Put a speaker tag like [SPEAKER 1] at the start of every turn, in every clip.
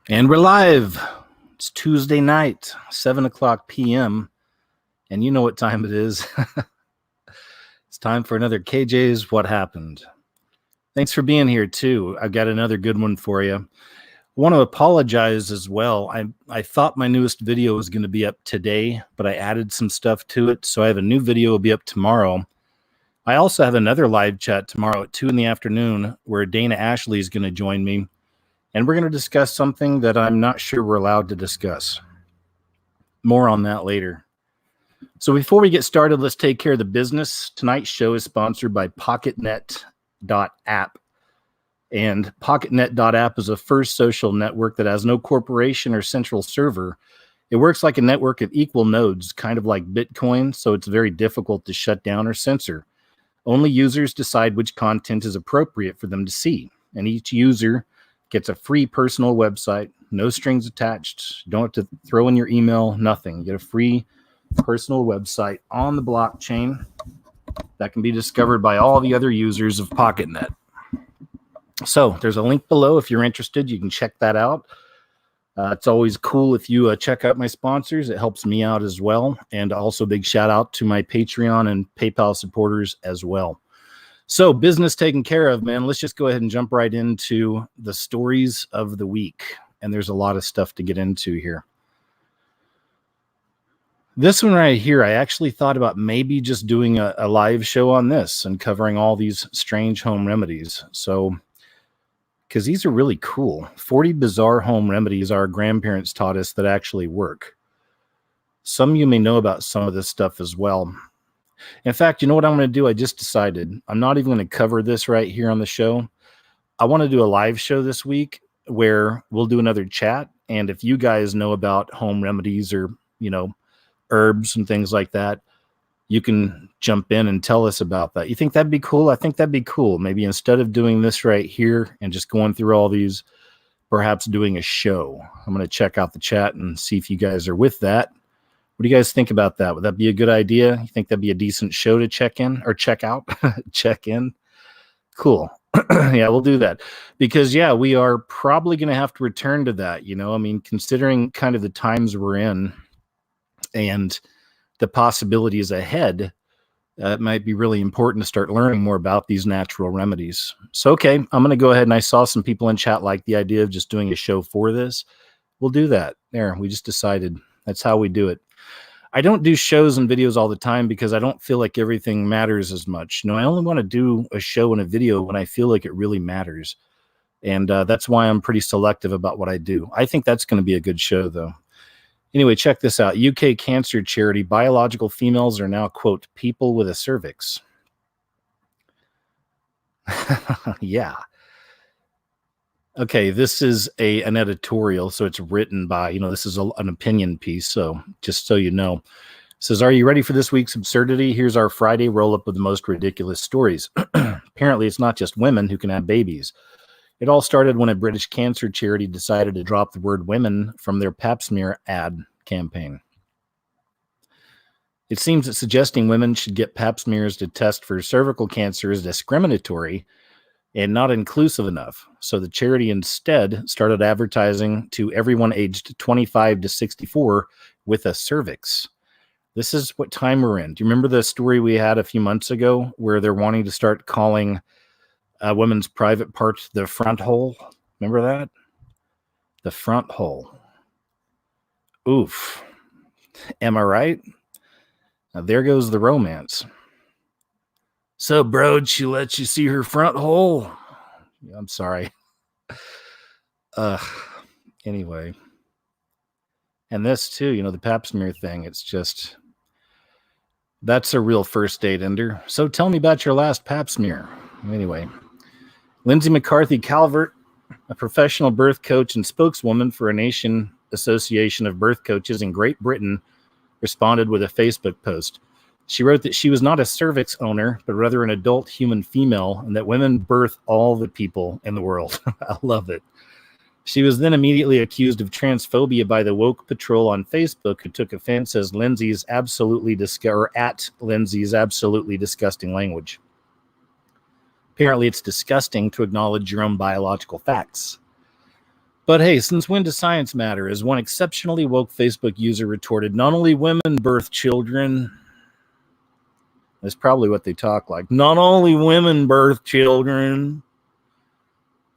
[SPEAKER 1] And we're live. It's Tuesday night, 7 o'clock p.m. And you know what time it is. It's time for another KJ's What Happened. Thanks for being here, too. I've got another good one for you. I want to apologize as well. I thought my newest video was going to be up today, but I added some stuff to it. So I have a new video will be up tomorrow. I also have another live chat tomorrow at 2 in the afternoon where Dana Ashley is going to join me. And we're going to discuss something that I'm not sure we're allowed to discuss. More on that later. So before we get started, let's take care of the business. Tonight's show is sponsored by PocketNet.app. And PocketNet.app is a first social network that has no corporation or central server. It works like a network of equal nodes, kind of like Bitcoin, so it's very difficult to shut down or censor. Only users decide which content is appropriate for them to see. And each user gets a free personal website, no strings attached. You don't have to throw in your email, nothing. You get a free personal website on the blockchain that can be discovered by all the other users of PocketNet. So there's a link below. If you're interested, you can check that out. It's always cool if you check out my sponsors. It helps me out as well. And also big shout out to my Patreon and PayPal supporters as well. So business taken care of, man. Let's just go ahead and jump right into the stories of the week. And there's a lot of stuff to get into here. This one right here, I actually thought about maybe just doing a live show on this and covering all these strange home remedies. So, because these are really cool. 40 bizarre home remedies our grandparents taught us that actually work. Some of you may know about some of this stuff as well. In fact, you know what I'm going to do? I just decided I'm not even going to cover this right here on the show. I want to do a live show this week where we'll do another chat. And if you guys know about home remedies or, you know, herbs and things like that, you can jump in and tell us about that. You think that'd be cool? I think that'd be cool. Maybe instead of doing this right here and just going through all these, perhaps doing a show. I'm going to check out the chat and see if you guys are with that. What do you guys think about that? Would that be a good idea? You think that'd be a decent show to check in or check out? Check in? Cool. Yeah, we'll do that. Because, yeah, we are probably going to have to return to that. You know, I mean, considering kind of the times we're in and the possibilities ahead, it might be really important to start learning more about these natural remedies. So, okay, I'm going to go ahead and I saw some people in chat like the idea of just doing a show for this. We'll do that. There, we just decided that's how we do it. I don't do shows and videos all the time because I don't feel like everything matters as much. No, I only want to do a show and a video when I feel like it really matters. And that's why I'm pretty selective about what I do. I think that's going to be a good show, though. Anyway, check this out. UK cancer charity, biological females are now, quote, people with a cervix. Yeah. Okay, this is an editorial, so it's written by, you know, this is an opinion piece, so just so you know. It says, are you ready for this week's absurdity? Here's our Friday roll-up of the most ridiculous stories. Apparently, it's not just women who can have babies. It all started when a British cancer charity decided to drop the word women from their pap smear ad campaign. It seems that suggesting women should get pap smears to test for cervical cancer is discriminatory and not inclusive enough. So the charity instead started advertising to everyone aged 25 to 64 with a cervix. This is what time we're in. Do you remember the story we had a few months ago where they're wanting to start calling women's private part the front hole? Remember that? The front hole. Oof. Am I right? Now there goes the romance. So, bro, she lets you see her front hole. I'm sorry. Anyway. And this, too, you know, the pap smear thing, it's just, that's a real first date ender. So tell me about your last pap smear. Anyway. Lindsay McCarthy Calvert, a professional birth coach and spokeswoman for a nation association of birth coaches in Great Britain, responded with a Facebook post. She wrote that she was not a cervix owner, but rather an adult human female, and that women birth all the people in the world. I love it. She was then immediately accused of transphobia by the woke patrol on Facebook, who took offense at Lindsay's absolutely disgusting language. Apparently, it's disgusting to acknowledge your own biological facts. But hey, since when does science matter? As one exceptionally woke Facebook user retorted, not only women birth children. That's probably what they talk like. Not only women birth children.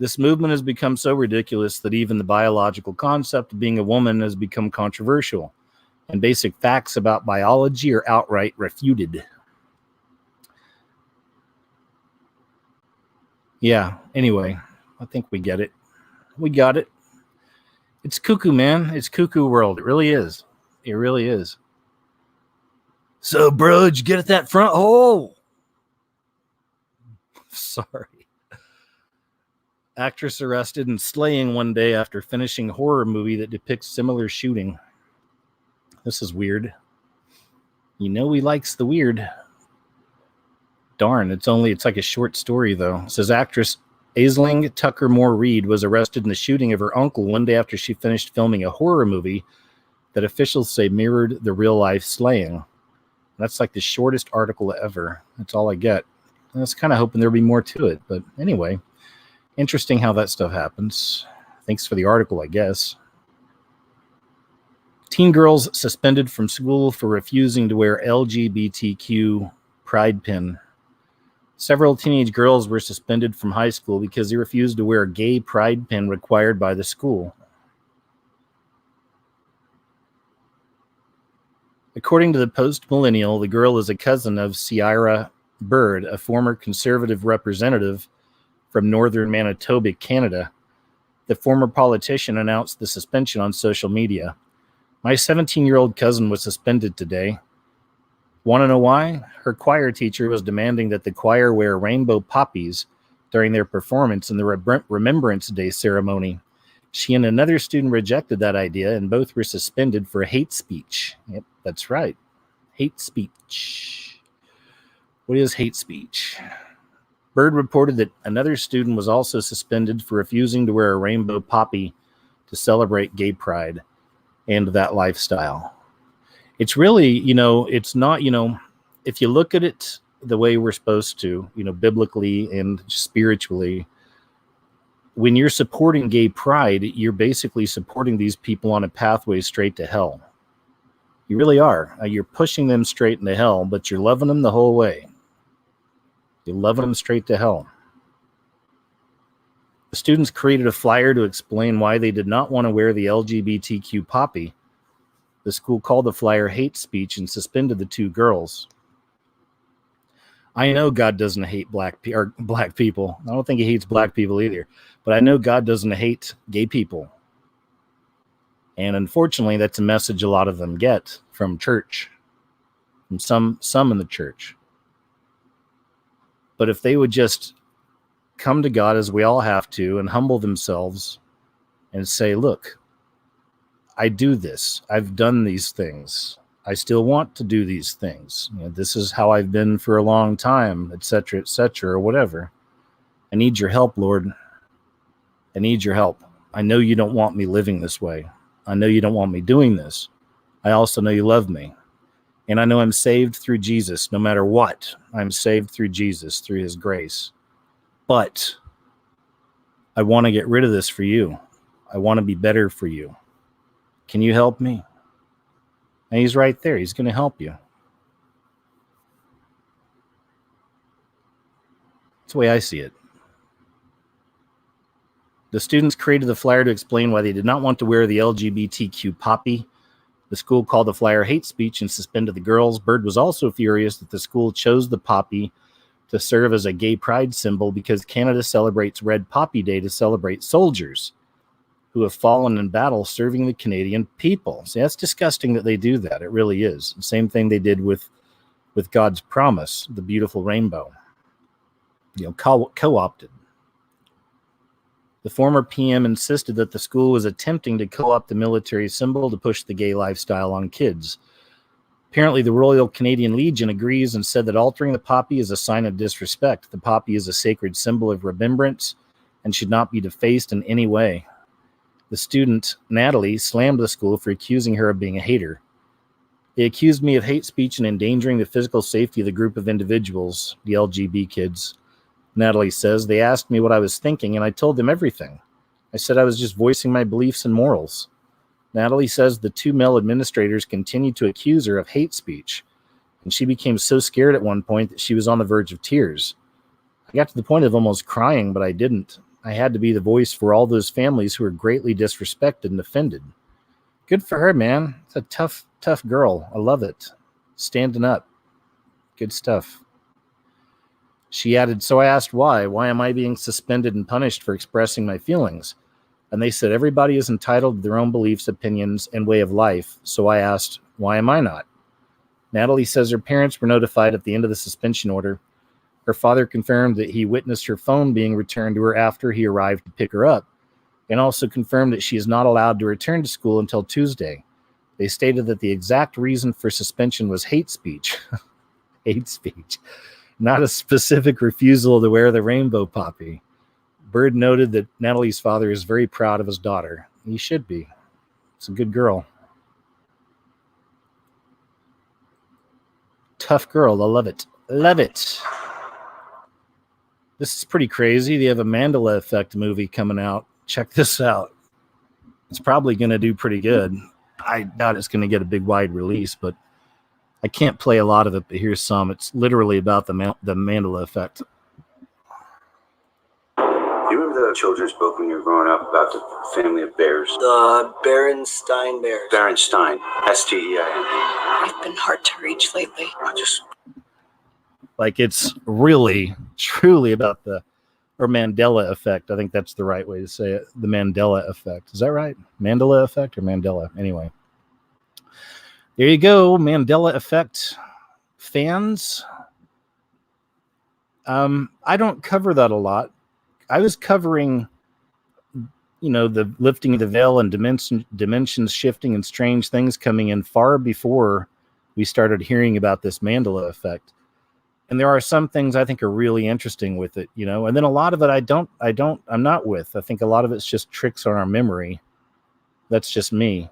[SPEAKER 1] This movement has become so ridiculous that even the biological concept of being a woman has become controversial, and basic facts about biology are outright refuted. Yeah, anyway, I think we get it. We got it. It's cuckoo, man. It's cuckoo world. It really is. It really is. So, bro, did you get at that front hole? Sorry. Actress arrested and slaying one day after finishing horror movie that depicts similar shooting. This is weird. You know he likes the weird. Darn, it's like a short story, though. It says actress Aisling Tucker Moore Reed was arrested in the shooting of her uncle one day after she finished filming a horror movie that officials say mirrored the real-life slaying. That's like the shortest article ever. That's all I get. I was kind of hoping there'd be more to it. But anyway, interesting how that stuff happens. Thanks for the article, I guess. Teen girls suspended from school for refusing to wear LGBTQ pride pin. Several teenage girls were suspended from high school because they refused to wear a gay pride pin required by the school. According to the Post-Millennial, the girl is a cousin of Ciara Bird, a former conservative representative from northern Manitoba, Canada. The former politician announced the suspension on social media. My 17-year-old cousin was suspended today. Want to know why? Her choir teacher was demanding that the choir wear rainbow poppies during their performance in the Remembrance Day ceremony. She and another student rejected that idea, and both were suspended for hate speech. Yep, that's right. Hate speech. What is hate speech? Bird reported that another student was also suspended for refusing to wear a rainbow poppy to celebrate gay pride and that lifestyle. It's really, it's not, if you look at it the way we're supposed to, biblically and spiritually, when you're supporting gay pride, you're basically supporting these people on a pathway straight to hell. You really are. You're pushing them straight into hell, but you're loving them the whole way. You're loving them straight to hell. The students created a flyer to explain why they did not want to wear the LGBTQ poppy. The school called the flyer hate speech and suspended the two girls. I know God doesn't hate black people. I don't think he hates black people either. But I know God doesn't hate gay people. And unfortunately, that's a message a lot of them get from church, from some in the church. But if they would just come to God, as we all have to, and humble themselves and say, look, I do this. I've done these things. I still want to do these things. This is how I've been for a long time, etc., or whatever. I need your help, Lord. I need your help. I know you don't want me living this way. I know you don't want me doing this. I also know you love me. And I know I'm saved through Jesus. No matter what, I'm saved through Jesus, through his grace. But I want to get rid of this for you. I want to be better for you. Can you help me? And he's right there. He's going to help you. That's the way I see it. The students created the flyer to explain why they did not want to wear the LGBTQ poppy. The school called the flyer hate speech and suspended the girls. Bird was also furious that the school chose the poppy to serve as a gay pride symbol because Canada celebrates Red Poppy Day to celebrate soldiers who have fallen in battle serving the Canadian people. See, that's disgusting that they do that. It really is. The same thing they did with God's promise, the beautiful rainbow. Co-opted. The former PM insisted that the school was attempting to co-opt the military symbol to push the gay lifestyle on kids. Apparently, the Royal Canadian Legion agrees and said that altering the poppy is a sign of disrespect. The poppy is a sacred symbol of remembrance and should not be defaced in any way. The student, Natalie, slammed the school for accusing her of being a hater. They accused me of hate speech and endangering the physical safety of the group of individuals, the LGB kids. Natalie says, they asked me what I was thinking, and I told them everything. I said I was just voicing my beliefs and morals. Natalie says the two male administrators continued to accuse her of hate speech, and she became so scared at one point that she was on the verge of tears. I got to the point of almost crying, but I didn't. I had to be the voice for all those families who were greatly disrespected and offended. Good for her, man. It's a tough, tough girl. I love it. Standing up. Good stuff. She added, so I asked why. Why am I being suspended and punished for expressing my feelings? And they said everybody is entitled to their own beliefs, opinions, and way of life. So I asked, why am I not? Natalie says her parents were notified at the end of the suspension order. Her father confirmed that he witnessed her phone being returned to her after he arrived to pick her up, and also confirmed that she is not allowed to return to school until Tuesday. They stated that the exact reason for suspension was hate speech. Hate speech. Not a specific refusal to wear the rainbow poppy. Bird noted that Natalie's father is very proud of his daughter. He should be. It's a good girl. Tough girl. I love it. Love it. This is pretty crazy. They have a Mandela effect movie coming out. Check this out. It's probably going to do pretty good. I doubt it's going to get a big wide release, but I can't play a lot of it, but here's some. It's literally about the Mandela effect.
[SPEAKER 2] Do you remember the children's book when you were growing up about the family of bears?
[SPEAKER 3] The Berenstain Bears.
[SPEAKER 2] Berenstain. S-T-E-I-N.
[SPEAKER 4] I've been hard to reach lately.
[SPEAKER 1] Like, it's really, truly about the, or Mandela effect. I think that's the right way to say it. The Mandela effect. Is that right? Mandela effect or Mandela? Anyway. There you go. Mandela effect fans. I don't cover that a lot. I was covering, the lifting of the veil and dimensions shifting and strange things coming in far before we started hearing about this Mandela effect. And there are some things I think are really interesting with it, and then a lot of it I'm not with. I think a lot of it's just tricks on our memory. That's just me.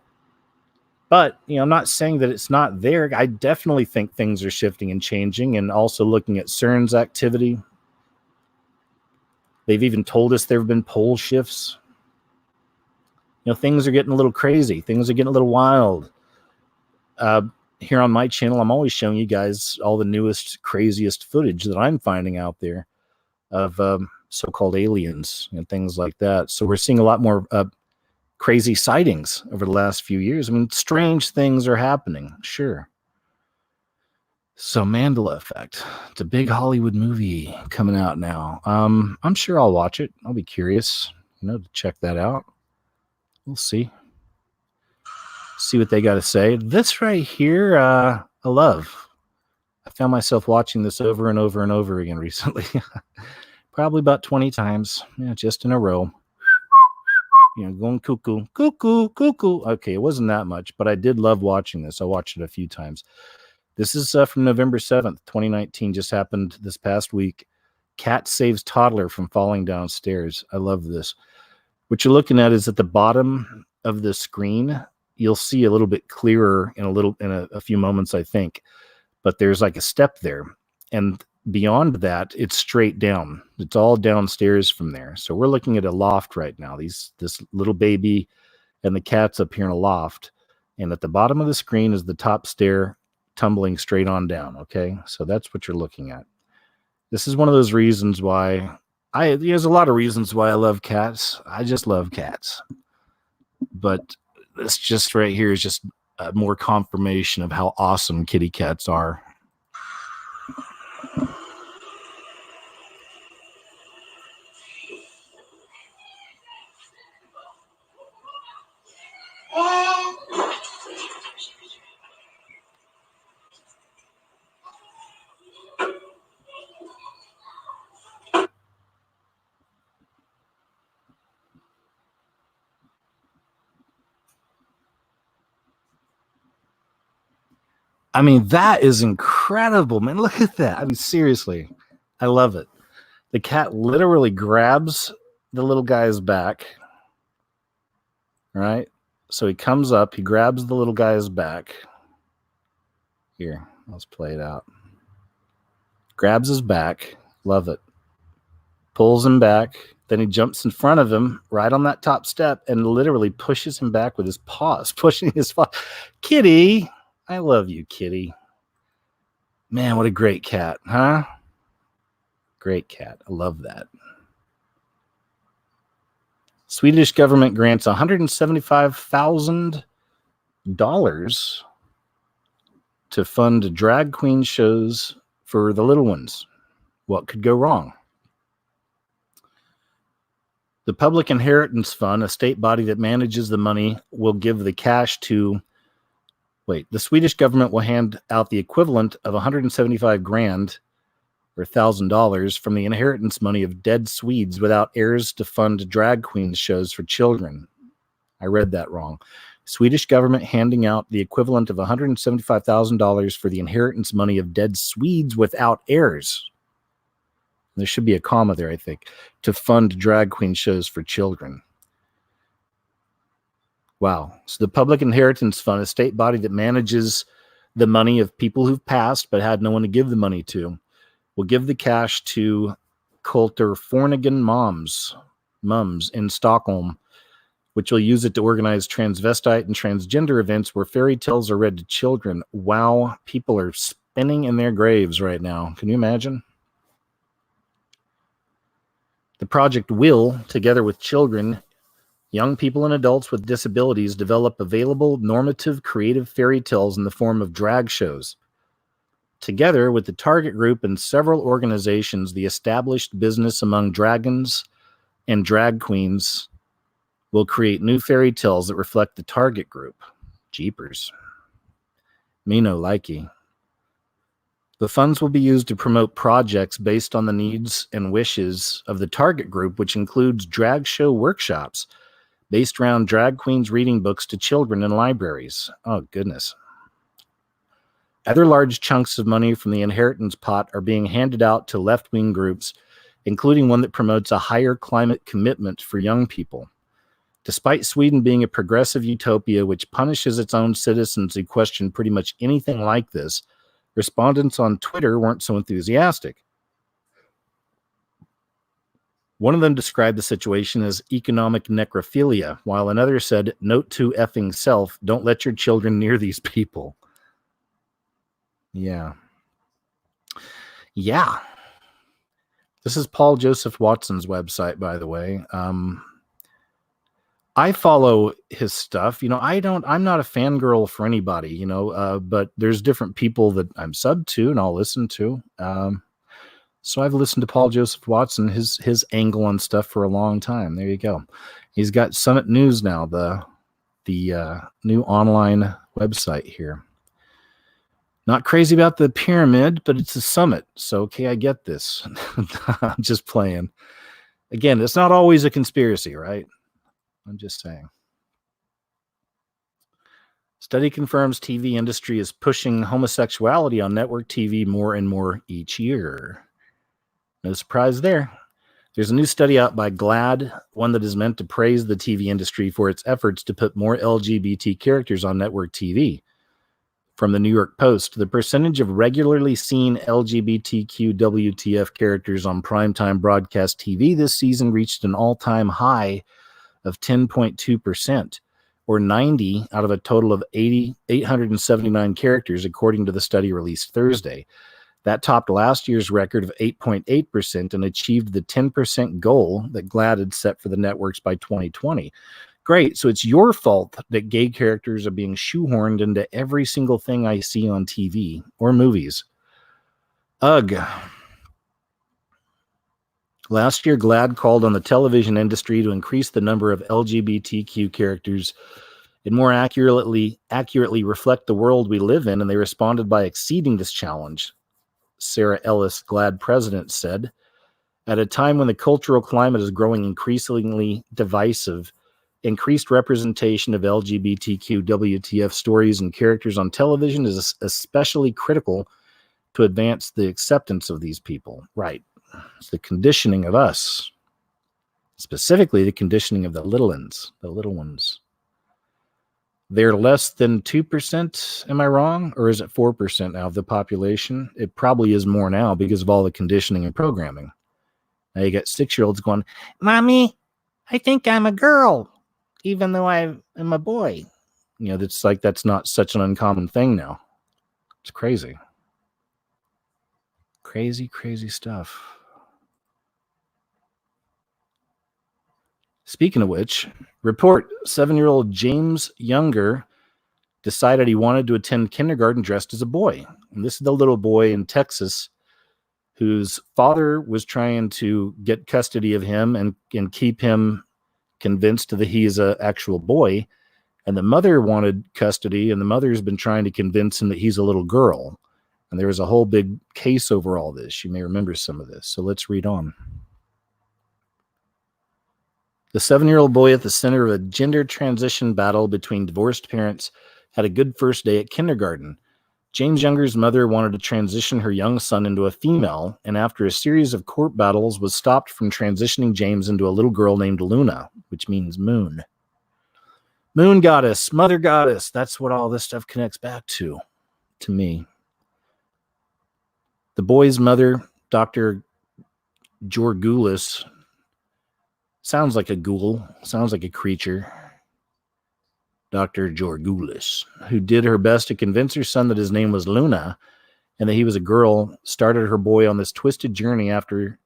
[SPEAKER 1] But, I'm not saying that it's not there. I definitely think things are shifting and changing, and also looking at CERN's activity. They've even told us there have been pole shifts. Things are getting a little crazy. Things are getting a little wild. Here on my channel, I'm always showing you guys all the newest, craziest footage that I'm finding out there of so-called aliens and things like that. So we're seeing a lot more crazy sightings over the last few years. I mean, strange things are happening, sure. So Mandela effect. It's a big Hollywood movie coming out now. I'm sure I'll watch it. I'll be curious, to check that out. We'll see. See what they got to say. This right here, I love. I found myself watching this over and over and over again recently. Probably about 20 times. Yeah, just in a row. Going cuckoo, cuckoo, cuckoo. Okay, it wasn't that much, but I did love watching this. I watched it a few times. This is from November 7th, 2019. Just happened this past week. Cat saves toddler from falling downstairs. I love this. What you're looking at is at the bottom of the screen. You'll see a little bit clearer in a few moments, I think. But there's like a step there. And beyond that, it's straight down. It's all downstairs from there. So we're looking at a loft right now. This little baby and the cat's up here in a loft. And at the bottom of the screen is the top stair tumbling straight on down. Okay. So that's what you're looking at. This is one of those reasons why there's a lot of reasons why I love cats. I just love cats. But this just right here is just more confirmation of how awesome kitty cats are. I mean, that is incredible, man. Look at that. I mean, seriously, I love it. The cat literally grabs the little guy's back, right? So he comes up, he grabs the little guy's back. Here, let's play it out. Grabs his back. Love it. pulls him back. Then he jumps in front of him right on that top step and literally pushes him back with his paws, pushing his paw. Kitty, I love you, Kitty. Man, what a great cat, huh? Great cat. I love that. Swedish government grants $175,000 to fund drag queen shows for the little ones. What could go wrong? The Public Inheritance Fund, a state body that manages the money, will give the cash to... the Swedish government will hand out the equivalent of $175,000 or $1,000 from the inheritance money of dead Swedes without heirs to fund drag queen shows for children. I read that wrong. Swedish government handing out the equivalent of $175,000 for the inheritance money of dead Swedes without heirs. There should be a comma there, I think, to fund drag queen shows for children. Wow. So the Public Inheritance Fund, a state body that manages the money of people who've passed but had no one to give the money to, will give the cash to Kultur Fornigan mums in Stockholm, which will use it to organize transvestite and transgender events where fairy tales are read to children. Wow, people are spinning in their graves right now. Can you imagine? The project will, together with children, young people and adults with disabilities, develop available normative creative fairy tales in the form of drag shows. Together with the target group and several organizations, the established business among dragons and drag queens will create new fairy tales that reflect the target group. Jeepers. Me no likey. The funds will be used to promote projects based on the needs and wishes of the target group, which includes drag show workshops based around drag queens reading books to children in libraries. Oh, goodness. Other large chunks of money from the inheritance pot are being handed out to left-wing groups, including one that promotes a higher climate commitment for young people. Despite Sweden being a progressive utopia which punishes its own citizens who question pretty much anything like this, respondents on Twitter weren't so enthusiastic. One of them described the situation as economic necrophilia, while another said, "Note to effing self, don't let your children near these people." Yeah. This is Paul Joseph Watson's website, by the way. I follow his stuff. I'm not a fangirl for anybody, but there's different people that I'm sub to and I'll listen to. So I've listened to Paul Joseph Watson, his angle on stuff for a long time. There you go. He's got Summit News now, the new online website here. Not crazy about the pyramid, but it's a summit. So, okay, I get this. I'm just playing. Again, it's not always a conspiracy, right? I'm just saying. Study confirms TV industry is pushing homosexuality on network TV more and more each year. No surprise there. There's a new study out by GLAAD, one that is meant to praise the TV industry for its efforts to put more LGBT characters on network TV. From the New York Post, the percentage of regularly seen LGBTQ WTF characters on primetime broadcast TV this season reached an all-time high of 10.2%, or 90 out of a total of 879 characters, according to the study released Thursday. That topped last year's record of 8.8% and achieved the 10% goal that GLAAD had set for the networks by 2020. Great, so it's your fault that gay characters are being shoehorned into every single thing I see on TV or movies. Ugh. Last year, GLAAD called on the television industry to increase the number of LGBTQ characters and more accurately reflect the world we live in, and they responded by exceeding this challenge, Sarah Ellis, GLAAD president, said. At a time when the cultural climate is growing increasingly divisive, increased representation of LGBTQ WTF stories and characters on television is especially critical to advance the acceptance of these people. Right. It's the conditioning of us, specifically the conditioning of the little ones. They're less than 2%, am I wrong? Or is it 4% now of the population? It probably is more now because of all the conditioning and programming. Now you got 6-year-olds going, Mommy, I think I'm a girl, even though I am a boy. That's not such an uncommon thing now. It's crazy. Crazy, crazy stuff. Speaking of which, report 7-year-old James Younger decided he wanted to attend kindergarten dressed as a boy. And this is the little boy in Texas whose father was trying to get custody of him and keep him convinced that he is an actual boy. And the mother wanted custody, and the mother's been trying to convince him that he's a little girl. And there was a whole big case over all this. You may remember some of this. So let's read on. The 7-year-old boy at the center of a gender transition battle between divorced parents had a good first day at kindergarten. James Younger's mother wanted to transition her young son into a female, and after a series of court battles was stopped from transitioning James into a little girl named Luna, which means moon. Moon goddess, mother goddess, that's what all this stuff connects back to me. The boy's mother, Dr. Georgulis, sounds like a ghoul, sounds like a creature. Dr. Georgulis, who did her best to convince her son that his name was Luna and that he was a girl, started her boy on this twisted journey after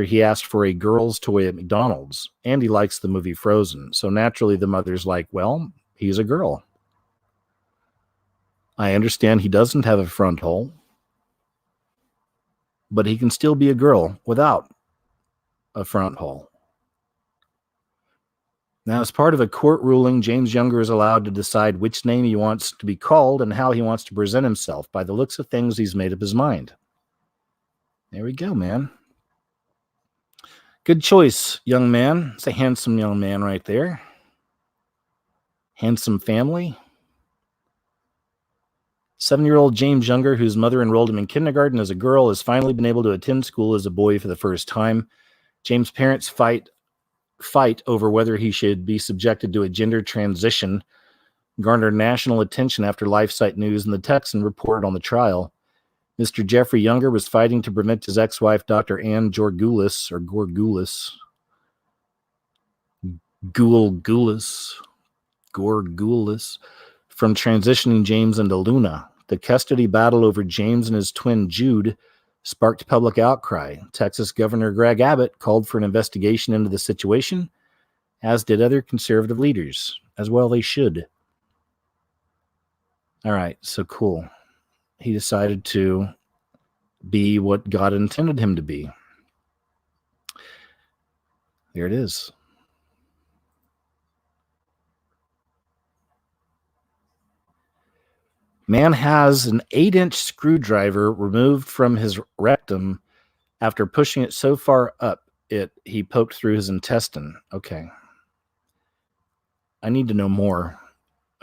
[SPEAKER 1] he asked for a girl's toy at McDonald's, and he likes the movie Frozen. So naturally the mother's like, well, he's a girl. I understand he doesn't have a front hole, but he can still be a girl without a front hole. Now, as part of a court ruling, James Younger is allowed to decide which name he wants to be called and how he wants to present himself. By the looks of things, he's made up his mind. There we go, man. Good choice, young man. It's a handsome young man right there. Handsome family. 7-year-old James Younger, whose mother enrolled him in kindergarten as a girl, has finally been able to attend school as a boy for the first time. James' parents fight over whether he should be subjected to a gender transition garnered national attention after LifeSite News and the Texan reported on the trial. Mr. Jeffrey Younger was fighting to prevent his ex-wife, Dr. Ann Georgulis, from transitioning James into Luna. The custody battle over James and his twin Jude sparked public outcry. Texas Governor Greg Abbott called for an investigation into the situation, as did other conservative leaders. As well they should. All right, so cool. He decided to be what God intended him to be. There it is. Man has an 8-inch screwdriver removed from his rectum after pushing it so far up he poked through his intestine. Okay. I need to know more.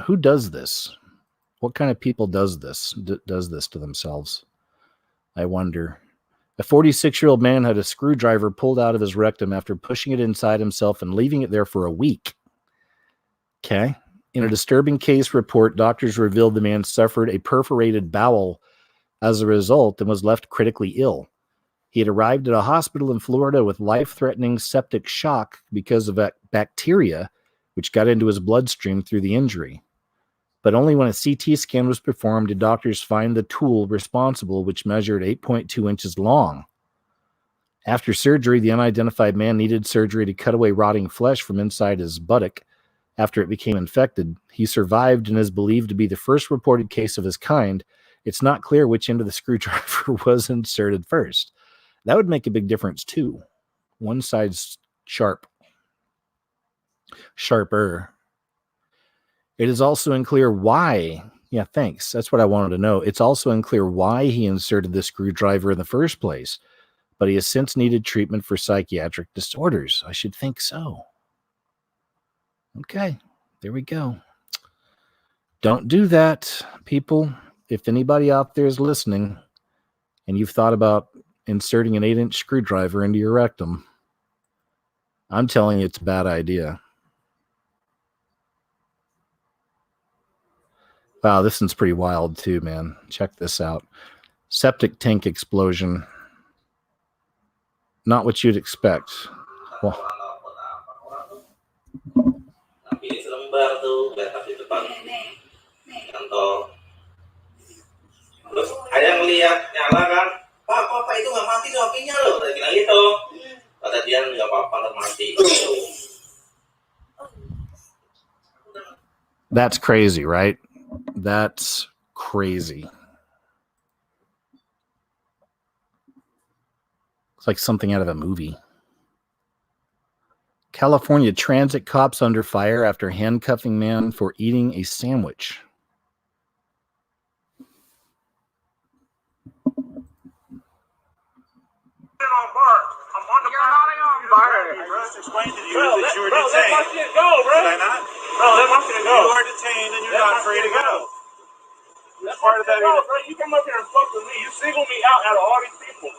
[SPEAKER 1] Who does this? What kind of people does this to themselves? I wonder. A 46-year-old man had a screwdriver pulled out of his rectum after pushing it inside himself and leaving it there for a week. Okay. In a disturbing case report, doctors revealed the man suffered a perforated bowel as a result and was left critically ill. He had arrived at a hospital in Florida with life-threatening septic shock because of bacteria, which got into his bloodstream through the injury. But only when a CT scan was performed did doctors find the tool responsible, which measured 8.2 inches long. After surgery, the unidentified man needed surgery to cut away rotting flesh from inside his buttock after it became infected. He survived and is believed to be the first reported case of his kind. It's not clear which end of the screwdriver was inserted first. That would make a big difference too. One side's sharper. It is also unclear why. Yeah, thanks. That's what I wanted to know. It's also unclear why he inserted the screwdriver in the first place, but he has since needed treatment for psychiatric disorders. I should think so. Okay, there we go. Don't do that, people. If anybody out there is listening and you've thought about inserting an 8-inch screwdriver into your rectum, I'm telling you it's a bad idea. Wow, this one's pretty wild too, man. Check this out. Septic tank explosion. Not what you'd expect. Well,
[SPEAKER 4] terus ada yang ngeliat nyala kan, Pak itu nggak mati apinya loh, saya bilang gitu. Kata dia nggak apa-apa, nggak mati.
[SPEAKER 1] that's crazy, right? That's crazy. It's like something out of a movie. California transit cops under fire after handcuffing man for eating a sandwich.
[SPEAKER 5] Explained to you that you were detained. Let my shit go, bro. Did I not? Bro, let my shit go. You are detained and you're not free to go. That's part of that. Bro, you come up here and fuck with me. You single me out of all these people.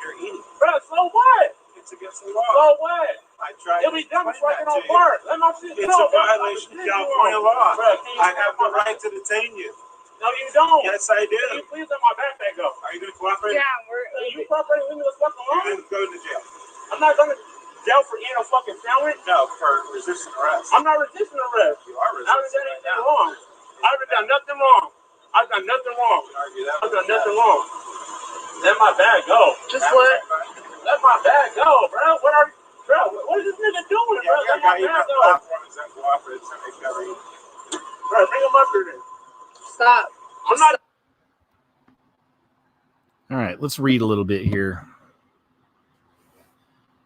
[SPEAKER 5] You're eating. Bro, so what? It's against the law. So what? I tried. It'll be done fucking on Bart. Let my shit go. It's a violation of California law. I have the right to detain you. No, you don't. Yes, I do. Can you please let my backpack go? Are you going to cooperate? Yeah, you cooperate with me the fuck alone? You're going to go to jail. I'm not going to jail for eating a fucking sandwich. No, for resisting arrest. I'm not resisting arrest. You are resisting. I haven't done anything wrong. I haven't done nothing wrong. I've done nothing wrong. I've done nothing wrong. Let my bag go. Just what? Let my bag go, bro. What are you, bro? What is this nigga doing, bro? Let my bag go. Bro, bring him up here then. Stop. I'm not.
[SPEAKER 1] All right, let's read a little bit here.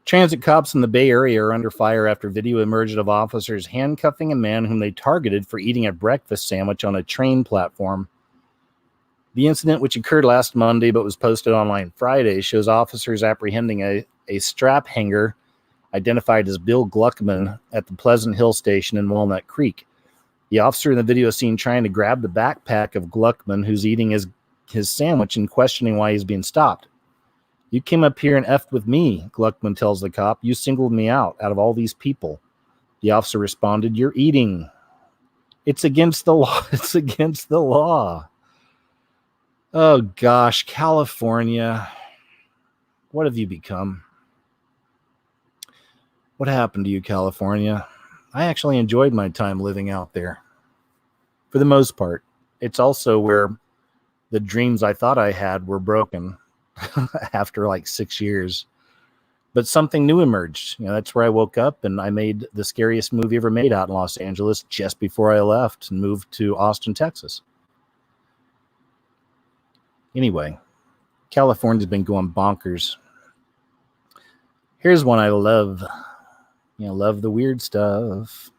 [SPEAKER 1] Transit cops in the Bay Area are under fire after video emerged of officers handcuffing a man whom they targeted for eating a breakfast sandwich on a train platform. The incident, which occurred last Monday but was posted online Friday, shows officers apprehending a strap hanger identified as Bill Gluckman at the Pleasant Hill station in Walnut Creek. The officer in the video is seen trying to grab the backpack of Gluckman, who's eating his sandwich, and questioning why he's being stopped. You came up here and effed with me, Gluckman tells the cop. You singled me out of all these people. The officer responded, you're eating. It's against the law. It's against the law. Oh, gosh, California. What have you become? What happened to you, California? I actually enjoyed my time living out there. For the most part. It's also where the dreams I thought I had were broken after like 6 years. But something new emerged. You know, that's where I woke up and I made the scariest movie ever made out in Los Angeles just before I left and moved to Austin, Texas. Anyway, California's been going bonkers. Here's one I love. You know, love the weird stuff.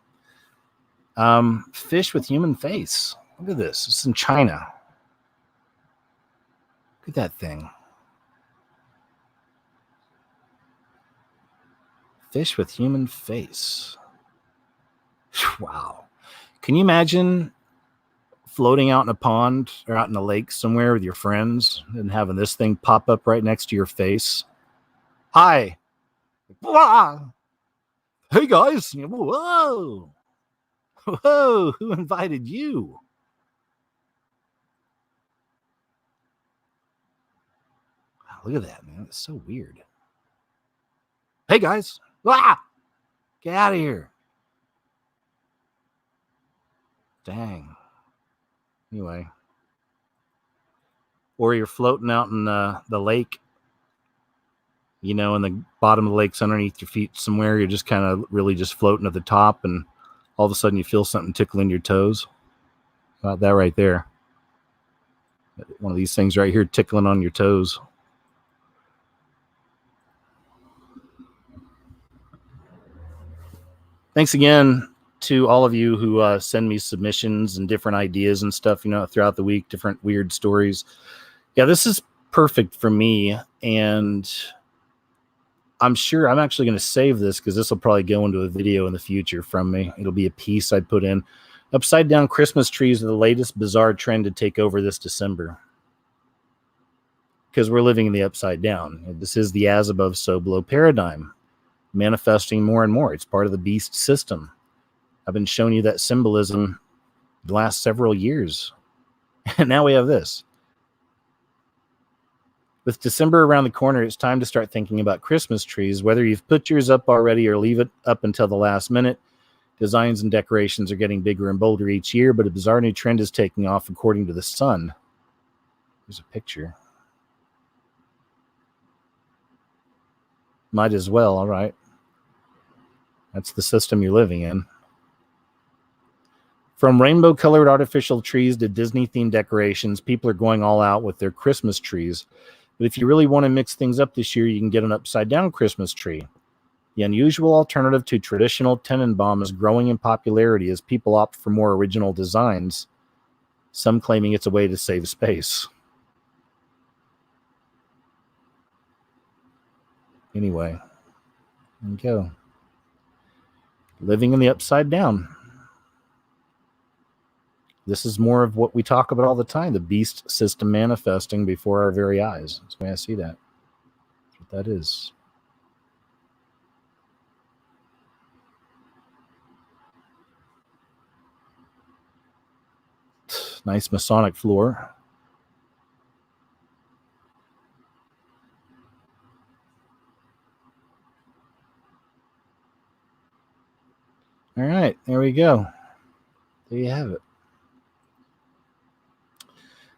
[SPEAKER 1] Fish with human face. Look at this. It's in China. Look at that thing. Fish with human face. Wow. Can you imagine floating out in a pond or out in a lake somewhere with your friends and having this thing pop up right next to your face? Hi. Wow. Hey, guys. Whoa. Whoa. Who invited you? Wow, look at that, man. It's so weird. Hey, guys. Ah! Get out of here. Dang. Anyway. Or you're floating out in the lake, you know, and the bottom of the lake's underneath your feet somewhere. You're just kind of really just floating at the top, and all of a sudden you feel something tickling your toes. About that right there. One of these things right here tickling on your toes. Thanks again to all of you who send me submissions and different ideas and stuff, you know, throughout the week, different weird stories. Yeah, this is perfect for me. And I'm sure I'm actually going to save this because this will probably go into a video in the future from me. It'll be a piece I put in. Upside down Christmas trees are the latest bizarre trend to take over this December. Because we're living in the upside down. This is the as above, so below paradigm. Manifesting more and more. It's part of the beast system. I've been showing you that symbolism the last several years. And now we have this. With December around the corner, it's time to start thinking about Christmas trees. Whether you've put yours up already or leave it up until the last minute, designs and decorations are getting bigger and bolder each year, but a bizarre new trend is taking off according to The Sun. Here's a picture. Might as well, all right. That's the system you're living in. From rainbow-colored artificial trees to Disney-themed decorations, people are going all out with their Christmas trees. But if you really want to mix things up this year, you can get an upside-down Christmas tree. The unusual alternative to traditional Tenenbaum is growing in popularity as people opt for more original designs, some claiming it's a way to save space. Anyway, there you go. Living in the upside down. This is more of what we talk about all the time, the beast system manifesting before our very eyes. That's the way I see that. That's what that is. Nice Masonic floor. All right, there we go. There you have it.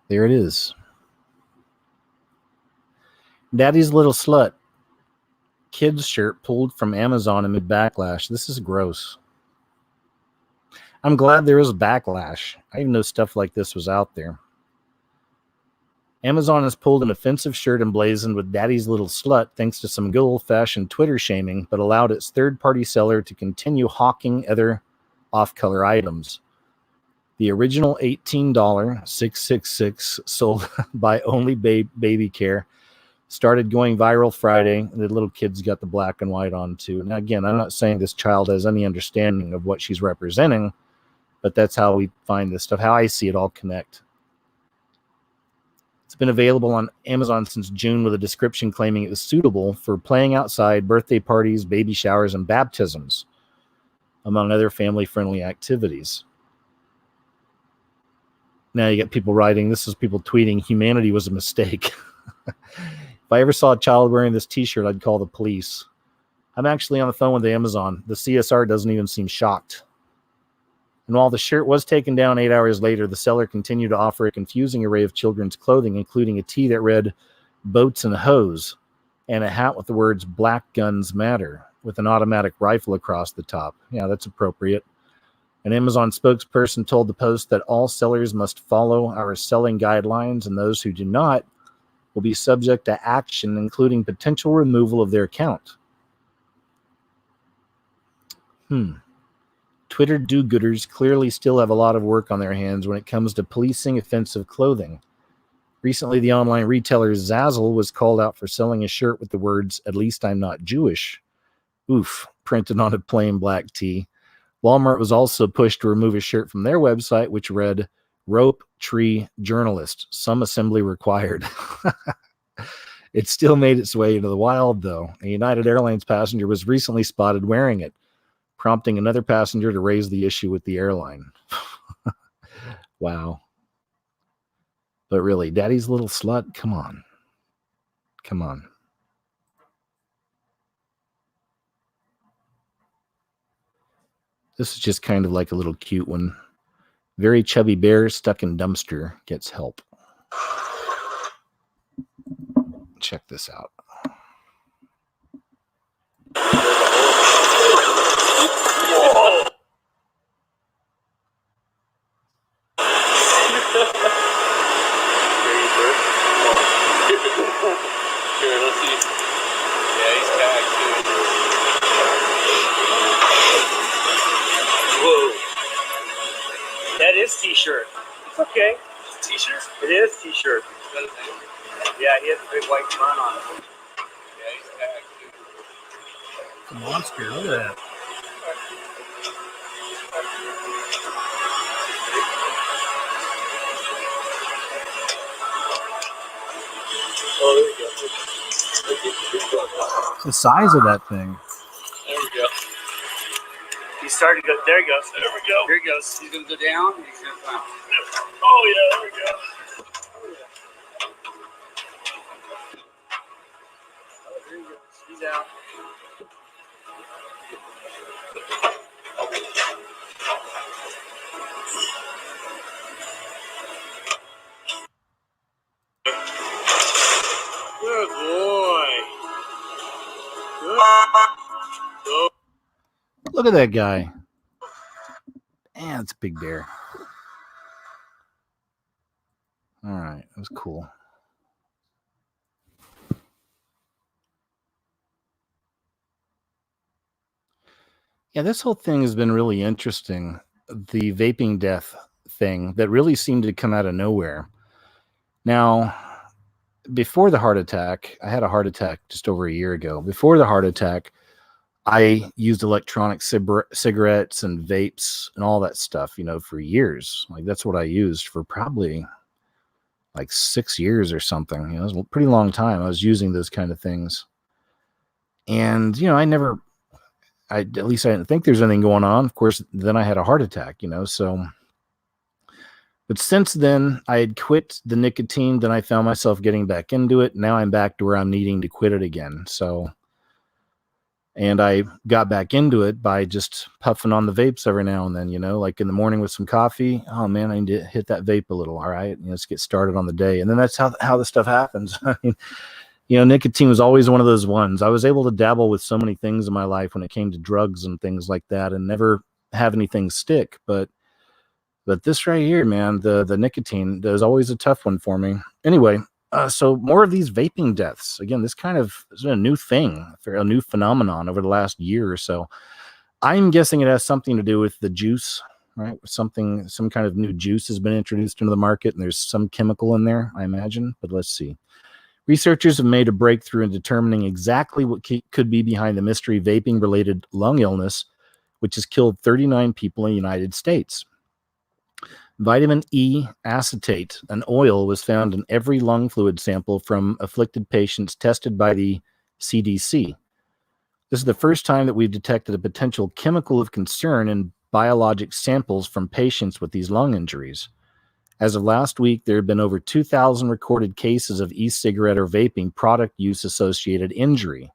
[SPEAKER 1] There it is. Daddy's Little Slut. Kids shirt pulled from Amazon amid backlash. This is gross. I'm glad there is backlash. I didn't know stuff like this was out there. Amazon has pulled an offensive shirt emblazoned with Daddy's Little Slut thanks to some good old-fashioned Twitter shaming, but allowed its third-party seller to continue hawking other off-color items. The original $18 666 sold by Only Baby Care started going viral Friday. The little kids got the black and white on too. Now, again, I'm not saying this child has any understanding of what she's representing, but that's how we find this stuff, how I see it all connect. It's been available on Amazon since June with a description claiming it was suitable for playing outside, birthday parties, baby showers, and baptisms, among other family-friendly activities. Now you get people writing, this is people tweeting, humanity was a mistake. If I ever saw a child wearing this t-shirt, I'd call the police. I'm actually on the phone with Amazon. The CSR doesn't even seem shocked. And while the shirt was taken down 8 hours later, the seller continued to offer a confusing array of children's clothing, including a tee that read "Boats and Hose" and a hat with the words "Black Guns Matter" with an automatic rifle across the top. Yeah, that's appropriate. An Amazon spokesperson told the Post that all sellers must follow our selling guidelines, and those who do not will be subject to action, including potential removal of their account. Twitter do-gooders clearly still have a lot of work on their hands when it comes to policing offensive clothing. Recently, the online retailer Zazzle was called out for selling a shirt with the words, "At least I'm not Jewish," oof, printed on a plain black tee. Walmart was also pushed to remove a shirt from their website, which read, "Rope Tree Journalist, some assembly required." It still made its way into the wild, though. A United Airlines passenger was recently spotted wearing it, prompting another passenger to raise the issue with the airline. Wow. But really, Daddy's Little Slut, come on. Come on. This is just kind of like a little cute one. Very chubby bear stuck in dumpster gets help. Check this out.
[SPEAKER 6] Here, let's see. Yeah, he's tagged too.
[SPEAKER 3] Whoa. That is t-shirt. It's okay.
[SPEAKER 6] T-shirt?
[SPEAKER 3] It is t-shirt. Yeah, he has a big white front on it.
[SPEAKER 6] Yeah, he's tagged too.
[SPEAKER 1] It's a monster. Look at that.
[SPEAKER 3] Oh, there you go.
[SPEAKER 1] The size of that thing.
[SPEAKER 6] There we go.
[SPEAKER 3] He started to go. There he goes.
[SPEAKER 6] There we go.
[SPEAKER 3] Here he goes.
[SPEAKER 6] He's gonna go down. He's gonna climb.
[SPEAKER 3] Oh, yeah, there we go. He's out. Good boy. Good.
[SPEAKER 1] Look at that guy. Man, it's a big bear. All right, that was cool. Yeah, this whole thing has been really interesting. The vaping death thing that really seemed to come out of nowhere. Now, before the heart attack, I had a heart attack just over a year ago. Before the heart attack, I used electronic cigarettes and vapes and all that stuff, for years. Like, that's what I used for probably like 6 years or something. It was a pretty long time. I was using those kind of things. And, at least I didn't think there's anything going on. Of course, then I had a heart attack, so. But since then, I had quit the nicotine. Then I found myself getting back into it. Now I'm back to where I'm needing to quit it again. So, and I got back into it by just puffing on the vapes every now and then, like in the morning with some coffee. Oh man, I need to hit that vape a little. All right, let's get started on the day. And then that's how this stuff happens. I mean, nicotine was always one of those ones. I was able to dabble with so many things in my life when it came to drugs and things like that and never have anything stick. But this right here, man, the nicotine, there's always a tough one for me. Anyway, so more of these vaping deaths. Again, this kind of is a new thing, a new phenomenon over the last year or so. I'm guessing it has something to do with the juice, right? Some kind of new juice has been introduced into the market, and there's some chemical in there, I imagine. But let's see. Researchers have made a breakthrough in determining exactly what could be behind the mystery vaping-related lung illness, which has killed 39 people in the United States. Vitamin E acetate, an oil, was found in every lung fluid sample from afflicted patients tested by the CDC. This is the first time that we've detected a potential chemical of concern in biologic samples from patients with these lung injuries. As of last week, there have been over 2,000 recorded cases of e-cigarette or vaping product use-associated injury.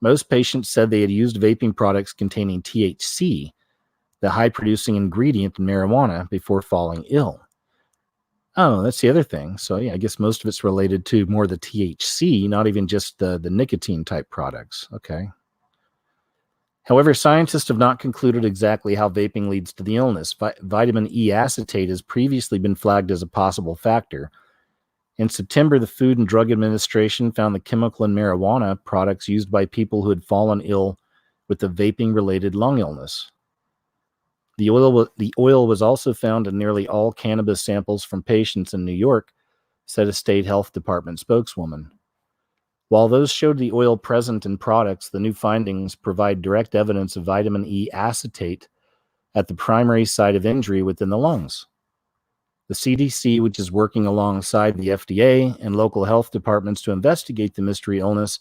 [SPEAKER 1] Most patients said they had used vaping products containing THC, the high-producing ingredient in marijuana, before falling ill. Oh, that's the other thing. So, yeah, I guess most of it's related to more the THC, not even just the nicotine-type products. Okay. However, scientists have not concluded exactly how vaping leads to the illness. Vitamin E acetate has previously been flagged as a possible factor. In September, the Food and Drug Administration found the chemical in marijuana products used by people who had fallen ill with the vaping-related lung illness. The oil was also found in nearly all cannabis samples from patients in New York, said a state health department spokeswoman. While those showed the oil present in products, the new findings provide direct evidence of vitamin E acetate at the primary site of injury within the lungs. The CDC, which is working alongside the FDA and local health departments to investigate the mystery illness,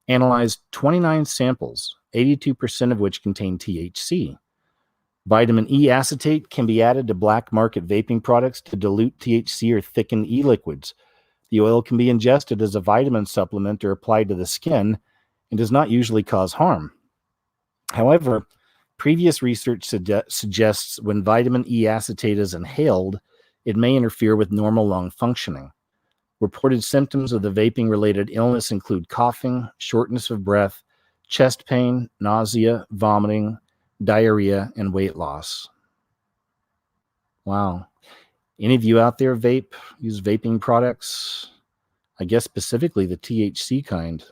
[SPEAKER 1] analyzed 29 samples, 82% of which contain THC. Vitamin E acetate can be added to black market vaping products to dilute THC or thicken e-liquids. The oil can be ingested as a vitamin supplement or applied to the skin and does not usually cause harm. However, previous research suggests when vitamin E acetate is inhaled, it may interfere with normal lung functioning. Reported symptoms of the vaping-related illness include coughing, shortness of breath, chest pain, nausea, vomiting, diarrhea, and weight loss. Wow. Any of you out there use vaping products? I guess specifically the THC kind.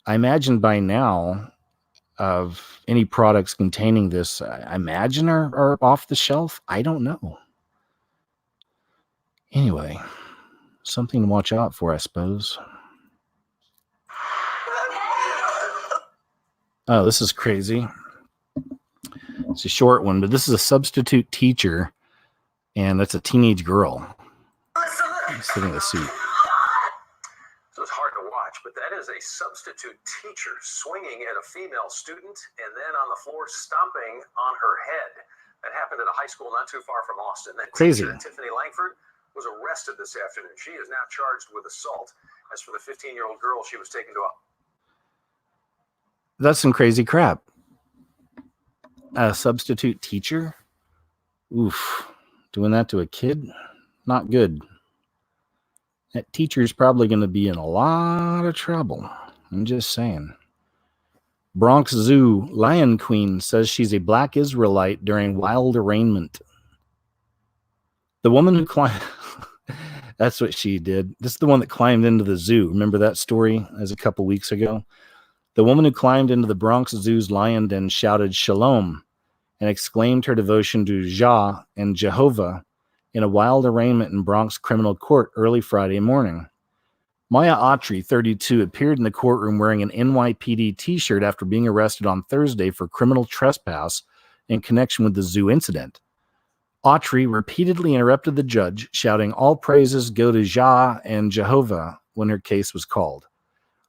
[SPEAKER 1] I imagine by now of any products containing this, I imagine are off the shelf. I don't know. Anyway, something to watch out for, I suppose. Oh, this is crazy. It's a short one, but this is a substitute teacher, and that's a teenage girl sitting in a seat.
[SPEAKER 7] So it's hard to watch, but that is a substitute teacher swinging at a female student and then on the floor stomping on her head. That happened at a high school not too far from Osteen. That
[SPEAKER 1] Crazy.
[SPEAKER 7] teacher, Tiffany Langford, was arrested this afternoon. She is now charged with assault. As for the 15-year-old girl, she was taken to a...
[SPEAKER 1] That's some crazy crap. A substitute teacher? Oof. Doing that to a kid? Not good. That teacher's probably going to be in a lot of trouble. I'm just saying. Bronx Zoo Lion Queen says she's a black Israelite during wild arraignment. The woman who climbed... That's what she did. This is the one that climbed into the zoo. Remember that story as a couple weeks ago? The woman who climbed into the Bronx Zoo's lion den shouted shalom and exclaimed her devotion to Jah and Jehovah in a wild arraignment in Bronx criminal court early Friday morning. Maya Autry, 32, appeared in the courtroom wearing an NYPD t-shirt after being arrested on Thursday for criminal trespass in connection with the zoo incident. Autry repeatedly interrupted the judge, shouting, "All praises go to Jah and Jehovah," when her case was called.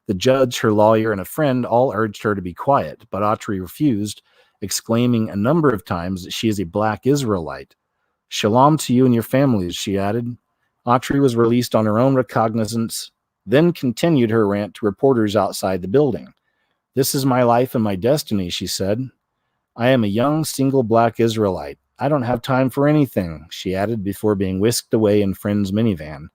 [SPEAKER 1] The judge, her lawyer, and a friend all urged her to be quiet, but Autry refused, exclaiming a number of times that she is a black Israelite. "Shalom to you and your families," she added. Autry was released on her own recognizance, then continued her rant to reporters outside the building. "This is my life and my destiny," she said. "I am a young, single black Israelite. I don't have time for anything," she added before being whisked away in friend's minivan.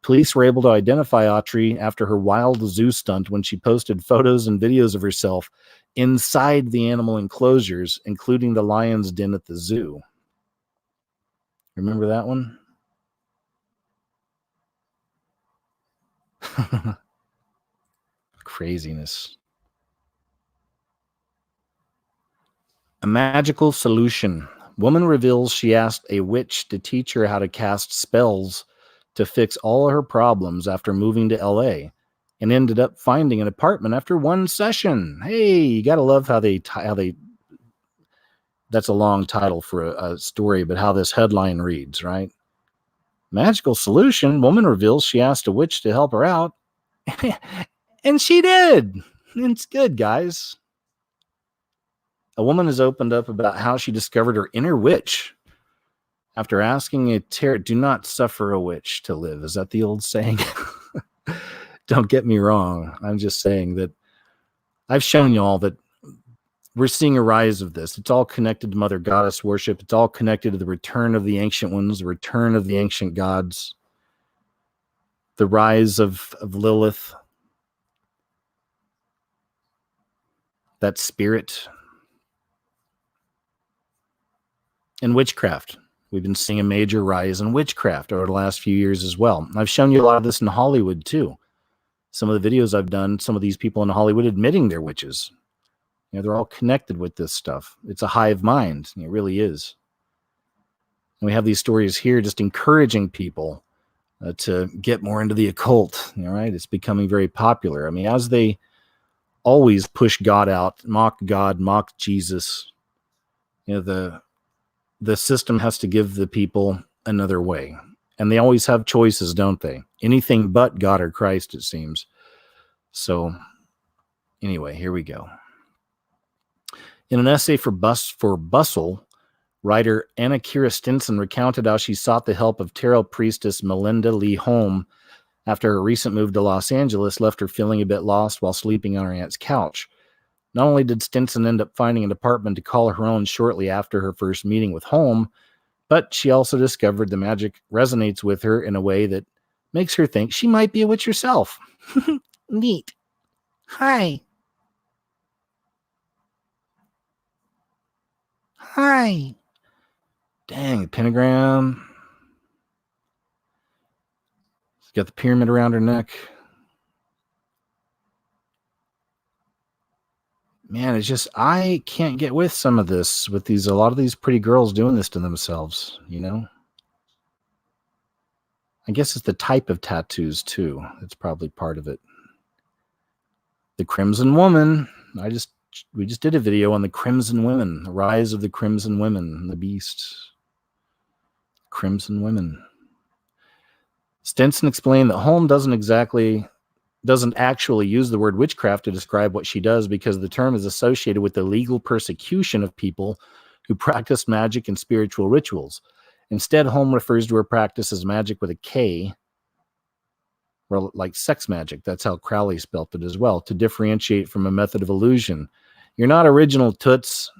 [SPEAKER 1] Police were able to identify Autry after her wild zoo stunt when she posted photos and videos of herself inside the animal enclosures, including the lion's den at the zoo. Remember that one? Craziness. A magical solution. Woman reveals she asked a witch to teach her how to cast spells to fix all her problems after moving to LA and ended up finding an apartment after one session. Hey, you got to love how they that's a long title for a story, but how this headline reads, right? Magical solution. Woman reveals she asked a witch to help her out. And she did. It's good, guys. A woman has opened up about how she discovered her inner witch after asking a tarot. Do not suffer a witch to live. Is that the old saying? Don't get me wrong. I'm just saying that I've shown you all that we're seeing a rise of this. It's all connected to Mother Goddess worship. It's all connected to the return of the ancient ones, the return of the ancient gods, the rise of Lilith, that spirit, and witchcraft. We've been seeing a major rise in witchcraft over the last few years as well. I've shown you a lot of this in Hollywood too. Some of the videos I've done, some of these people in Hollywood admitting they're witches. You know, they're all connected with this stuff. It's a hive mind. It really is. And we have these stories here just encouraging people to get more into the occult. All right, it's becoming very popular. I mean, as they always push God out, mock God, mock Jesus, you know, the system has to give the people another way. And they always have choices, don't they? Anything but God or Christ, it seems. So anyway, here we go. In an essay for Bustle, writer Anna Kira Stinson recounted how she sought the help of tarot priestess Melinda Lee Holm after her recent move to Los Angeles left her feeling a bit lost while sleeping on her aunt's couch. Not only did Stinson end up finding an apartment to call her own shortly after her first meeting with Holm, but she also discovered the magic resonates with her in a way that makes her think she might be a witch herself. Neat. Hi. Hi. Dang, pentagram. She's got the pyramid around her neck. Man, it's just, I can't get with some of this, with a lot of these pretty girls doing this to themselves, you know? I guess it's the type of tattoos too. It's probably part of it. The Crimson Woman. We just did a video on the Crimson Women, the rise of the Crimson Women, the beast. Crimson Women. Stinson explained that Holm doesn't actually use the word witchcraft to describe what she does because the term is associated with the legal persecution of people who practice magic and spiritual rituals. Instead, Holm refers to her practice as magic with a K, or like sex magic. That's how Crowley spelt it as well, to differentiate from a method of illusion. You're not original, toots.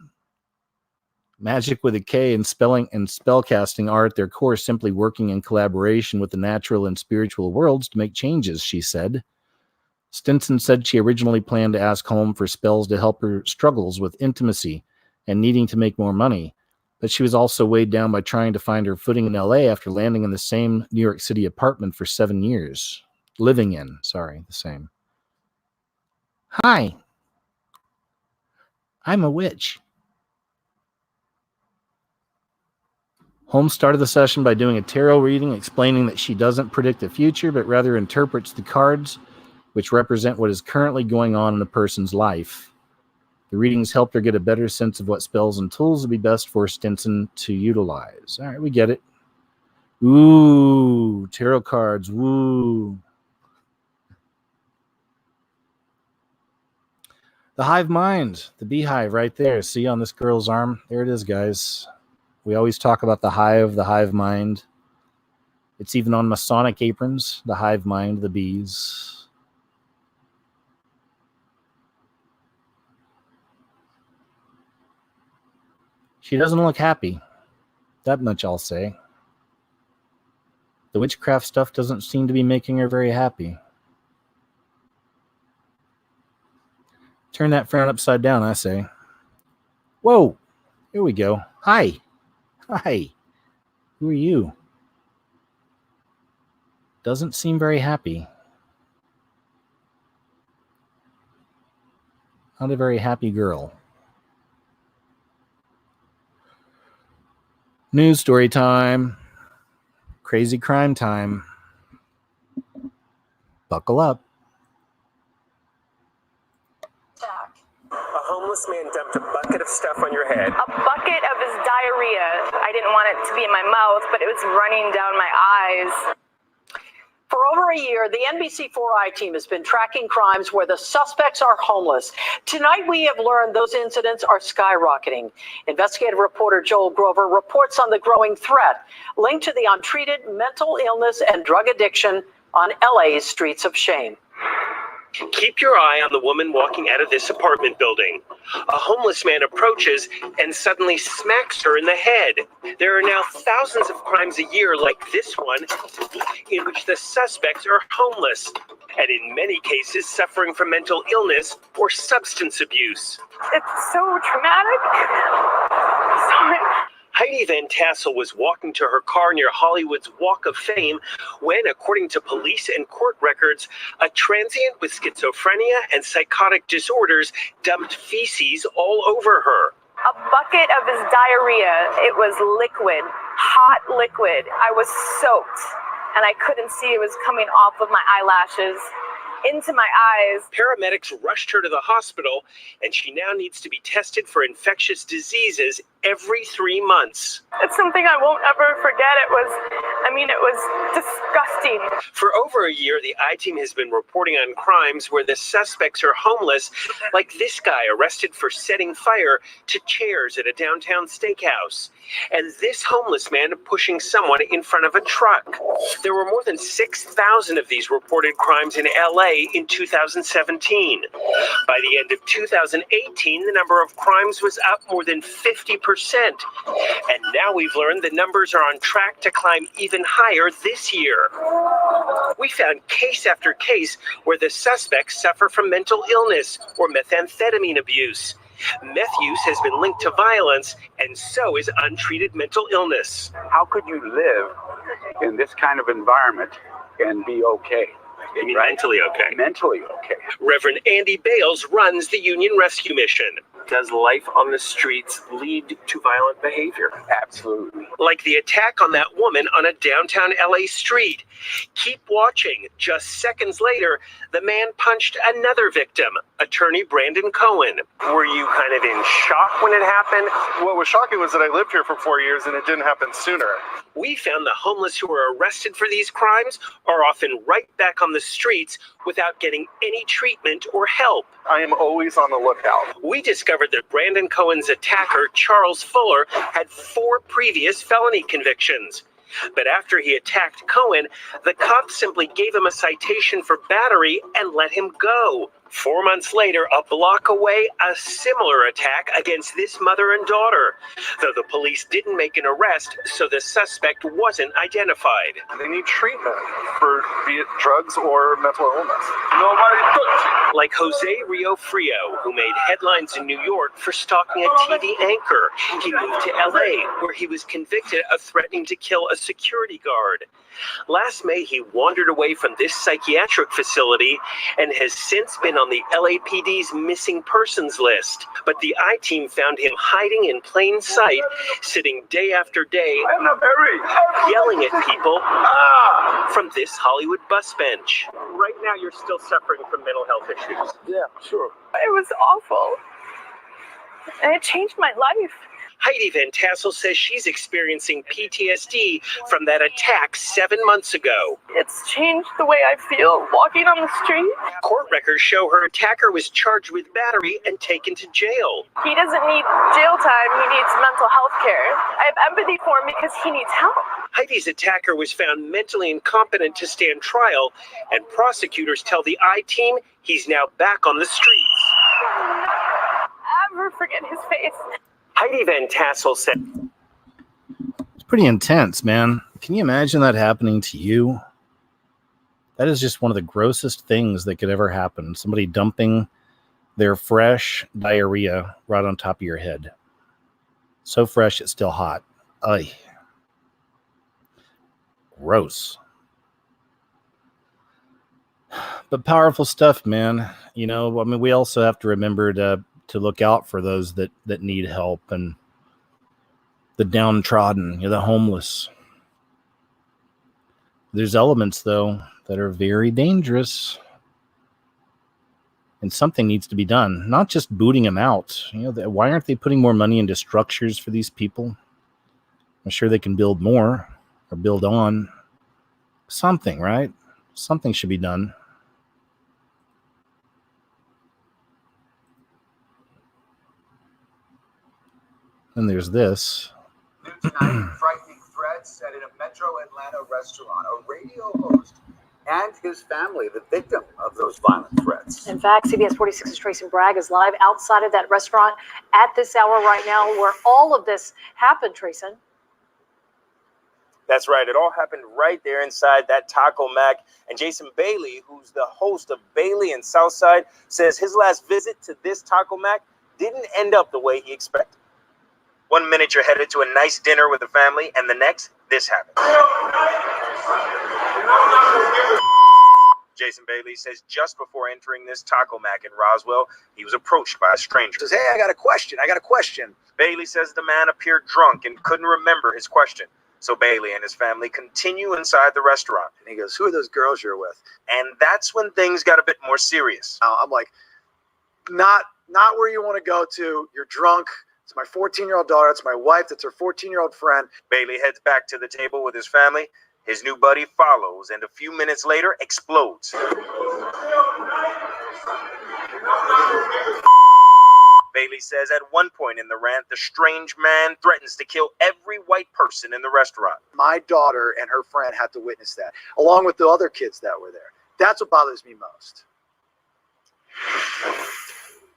[SPEAKER 1] Magic with a K and spelling and spellcasting are at their core simply working in collaboration with the natural and spiritual worlds to make changes, she said. Stinson said she originally planned to ask Holm for spells to help her struggles with intimacy and needing to make more money, but she was also weighed down by trying to find her footing in LA after landing in the same New York City apartment for 7 years. The same. Hi. I'm a witch. Holmes started the session by doing a tarot reading, explaining that she doesn't predict the future, but rather interprets the cards, which represent what is currently going on in a person's life. The readings helped her get a better sense of what spells and tools would be best for Stinson to utilize. All right, we get it. Ooh, tarot cards. Woo. The hive mind, the beehive right there. See on this girl's arm? There it is, guys. We always talk about the hive mind. It's even on Masonic aprons, the hive mind, the bees. She doesn't look happy. That much I'll say. The witchcraft stuff doesn't seem to be making her very happy. Turn that frown upside down, I say. Whoa, here we go. Hi. Who are you? Doesn't seem very happy. Not a very happy girl. News story time. Crazy crime time. Buckle up.
[SPEAKER 8] A homeless man dumped a bucket of stuff on your head.
[SPEAKER 9] A bucket of his diarrhea. I didn't want it to be in my mouth, but it was running down my eyes.
[SPEAKER 10] For over a year, the NBC4i team has been tracking crimes where the suspects are homeless. Tonight, we have learned those incidents are skyrocketing. Investigative reporter Joel Grover reports on the growing threat linked to the untreated mental illness and drug addiction on LA's streets of shame.
[SPEAKER 8] Keep your eye on the woman walking out of this apartment building. A homeless man approaches and suddenly smacks her in the head. There are now thousands of crimes a year like this one in which the suspects are homeless and in many cases suffering from mental illness or substance abuse.
[SPEAKER 9] It's so traumatic. Sorry.
[SPEAKER 8] Heidi Van Tassel was walking to her car near Hollywood's Walk of Fame when, according to police and court records, a transient with schizophrenia and psychotic disorders dumped feces all over her.
[SPEAKER 9] A bucket of his diarrhea. It was liquid, hot liquid. I was soaked, and I couldn't see it was coming off of my eyelashes into my eyes.
[SPEAKER 8] Paramedics rushed her to the hospital, and she now needs to be tested for infectious diseases every 3 months.
[SPEAKER 9] It's something I won't ever forget. It was disgusting.
[SPEAKER 8] For over a year, the I-Team has been reporting on crimes where the suspects are homeless, like this guy arrested for setting fire to chairs at a downtown steakhouse, and this homeless man pushing someone in front of a truck. There were more than 6,000 of these reported crimes in LA in 2017. By the end of 2018, the number of crimes was up more than 50%. And now we've learned the numbers are on track to climb even higher this year. We found case after case where the suspects suffer from mental illness or methamphetamine abuse. Meth use has been linked to violence, and so is untreated mental illness.
[SPEAKER 2] How could you live in this kind of environment and be okay?
[SPEAKER 8] You mean mentally okay?
[SPEAKER 2] Mentally okay.
[SPEAKER 8] Reverend Andy Bales runs the Union Rescue Mission. Does life on the streets lead to violent behavior?
[SPEAKER 2] Absolutely.
[SPEAKER 8] Like the attack on that woman on a downtown LA street. Keep watching. Just seconds later, the man punched another victim, attorney Brandon Cohen. Were you kind of in shock when it happened?
[SPEAKER 11] What was shocking was that I lived here for 4 years and it didn't happen sooner.
[SPEAKER 8] We found the homeless who are arrested for these crimes are often right back on the streets without getting any treatment or help.
[SPEAKER 11] I am always on the lookout.
[SPEAKER 8] We discovered that Brandon Cohen's attacker, Charles Fuller, had 4 previous felony convictions. But after he attacked Cohen, the cops simply gave him a citation for battery and let him go. 4 months later, a block away, a similar attack against this mother and daughter. Though the police didn't make an arrest, so the suspect wasn't identified.
[SPEAKER 11] They need treatment for be it drugs or mental illness.
[SPEAKER 3] Nobody touched it.
[SPEAKER 8] Like Jose Rio Frio, who made headlines in New York for stalking a TV anchor. He moved to LA, where he was convicted of threatening to kill a security guard. Last May, he wandered away from this psychiatric facility and has since been on the LAPD's missing persons list. But the I-team found him hiding in plain sight, sitting day after day, yelling at people from this Hollywood bus bench. Right now, you're still suffering from mental health issues.
[SPEAKER 3] Yeah, sure.
[SPEAKER 9] It was awful. And it changed my life.
[SPEAKER 8] Heidi Van Tassel says she's experiencing PTSD from that attack 7 months ago.
[SPEAKER 9] It's changed the way I feel walking on the street.
[SPEAKER 8] Court records show her attacker was charged with battery and taken to jail.
[SPEAKER 9] He doesn't need jail time, he needs mental health care. I have empathy for him because he needs help.
[SPEAKER 8] Heidi's attacker was found mentally incompetent to stand trial, and prosecutors tell the I-team he's now back on the streets.
[SPEAKER 9] I'll never forget his face.
[SPEAKER 8] Heidi Van Tassel said,
[SPEAKER 1] It's pretty intense, man. Can you imagine that happening to you? That is just one of the grossest things that could ever happen. Somebody dumping their fresh diarrhea right on top of your head. So fresh, it's still hot. Ay. Gross. But powerful stuff, man. You know, I mean, we also have to remember to look out for those that need help and the downtrodden, the homeless. There's elements, though, that are very dangerous. And something needs to be done. Not just booting them out. Why aren't they putting more money into structures for these people? I'm sure they can build more or build on. Something, right? Something should be done. And there's this.
[SPEAKER 12] New tonight, frightening threats at a Metro Atlanta restaurant. A radio host and his family, the victim of those violent threats.
[SPEAKER 10] In fact, CBS 46's Tracy Bragg is live outside of that restaurant at this hour right now where all of this happened, Tracy.
[SPEAKER 13] That's right. It all happened right there inside that Taco Mac. And Jason Bailey, who's the host of Bailey and Southside, says his last visit to this Taco Mac didn't end up the way he expected. 1 minute you're headed to a nice dinner with the family, and the next, this happens. Jason Bailey says just before entering this Taco Mac in Roswell, he was approached by a stranger.
[SPEAKER 12] Says, hey, I got a question.
[SPEAKER 13] Bailey says the man appeared drunk and couldn't remember his question. So Bailey and his family continue inside the restaurant.
[SPEAKER 12] And he goes, who are those girls you're with?
[SPEAKER 13] And that's when things got a bit more serious.
[SPEAKER 12] I'm like, not where you want to go to. You're drunk. It's my 14-year-old daughter. It's my wife. That's her 14-year-old friend.
[SPEAKER 13] Bailey heads back to the table with his family. His new buddy follows, and a few minutes later explodes. Bailey says at one point in the rant, the strange man threatens to kill every white person in the restaurant.
[SPEAKER 12] My daughter and her friend had to witness that, along with the other kids that were there. That's what bothers me most.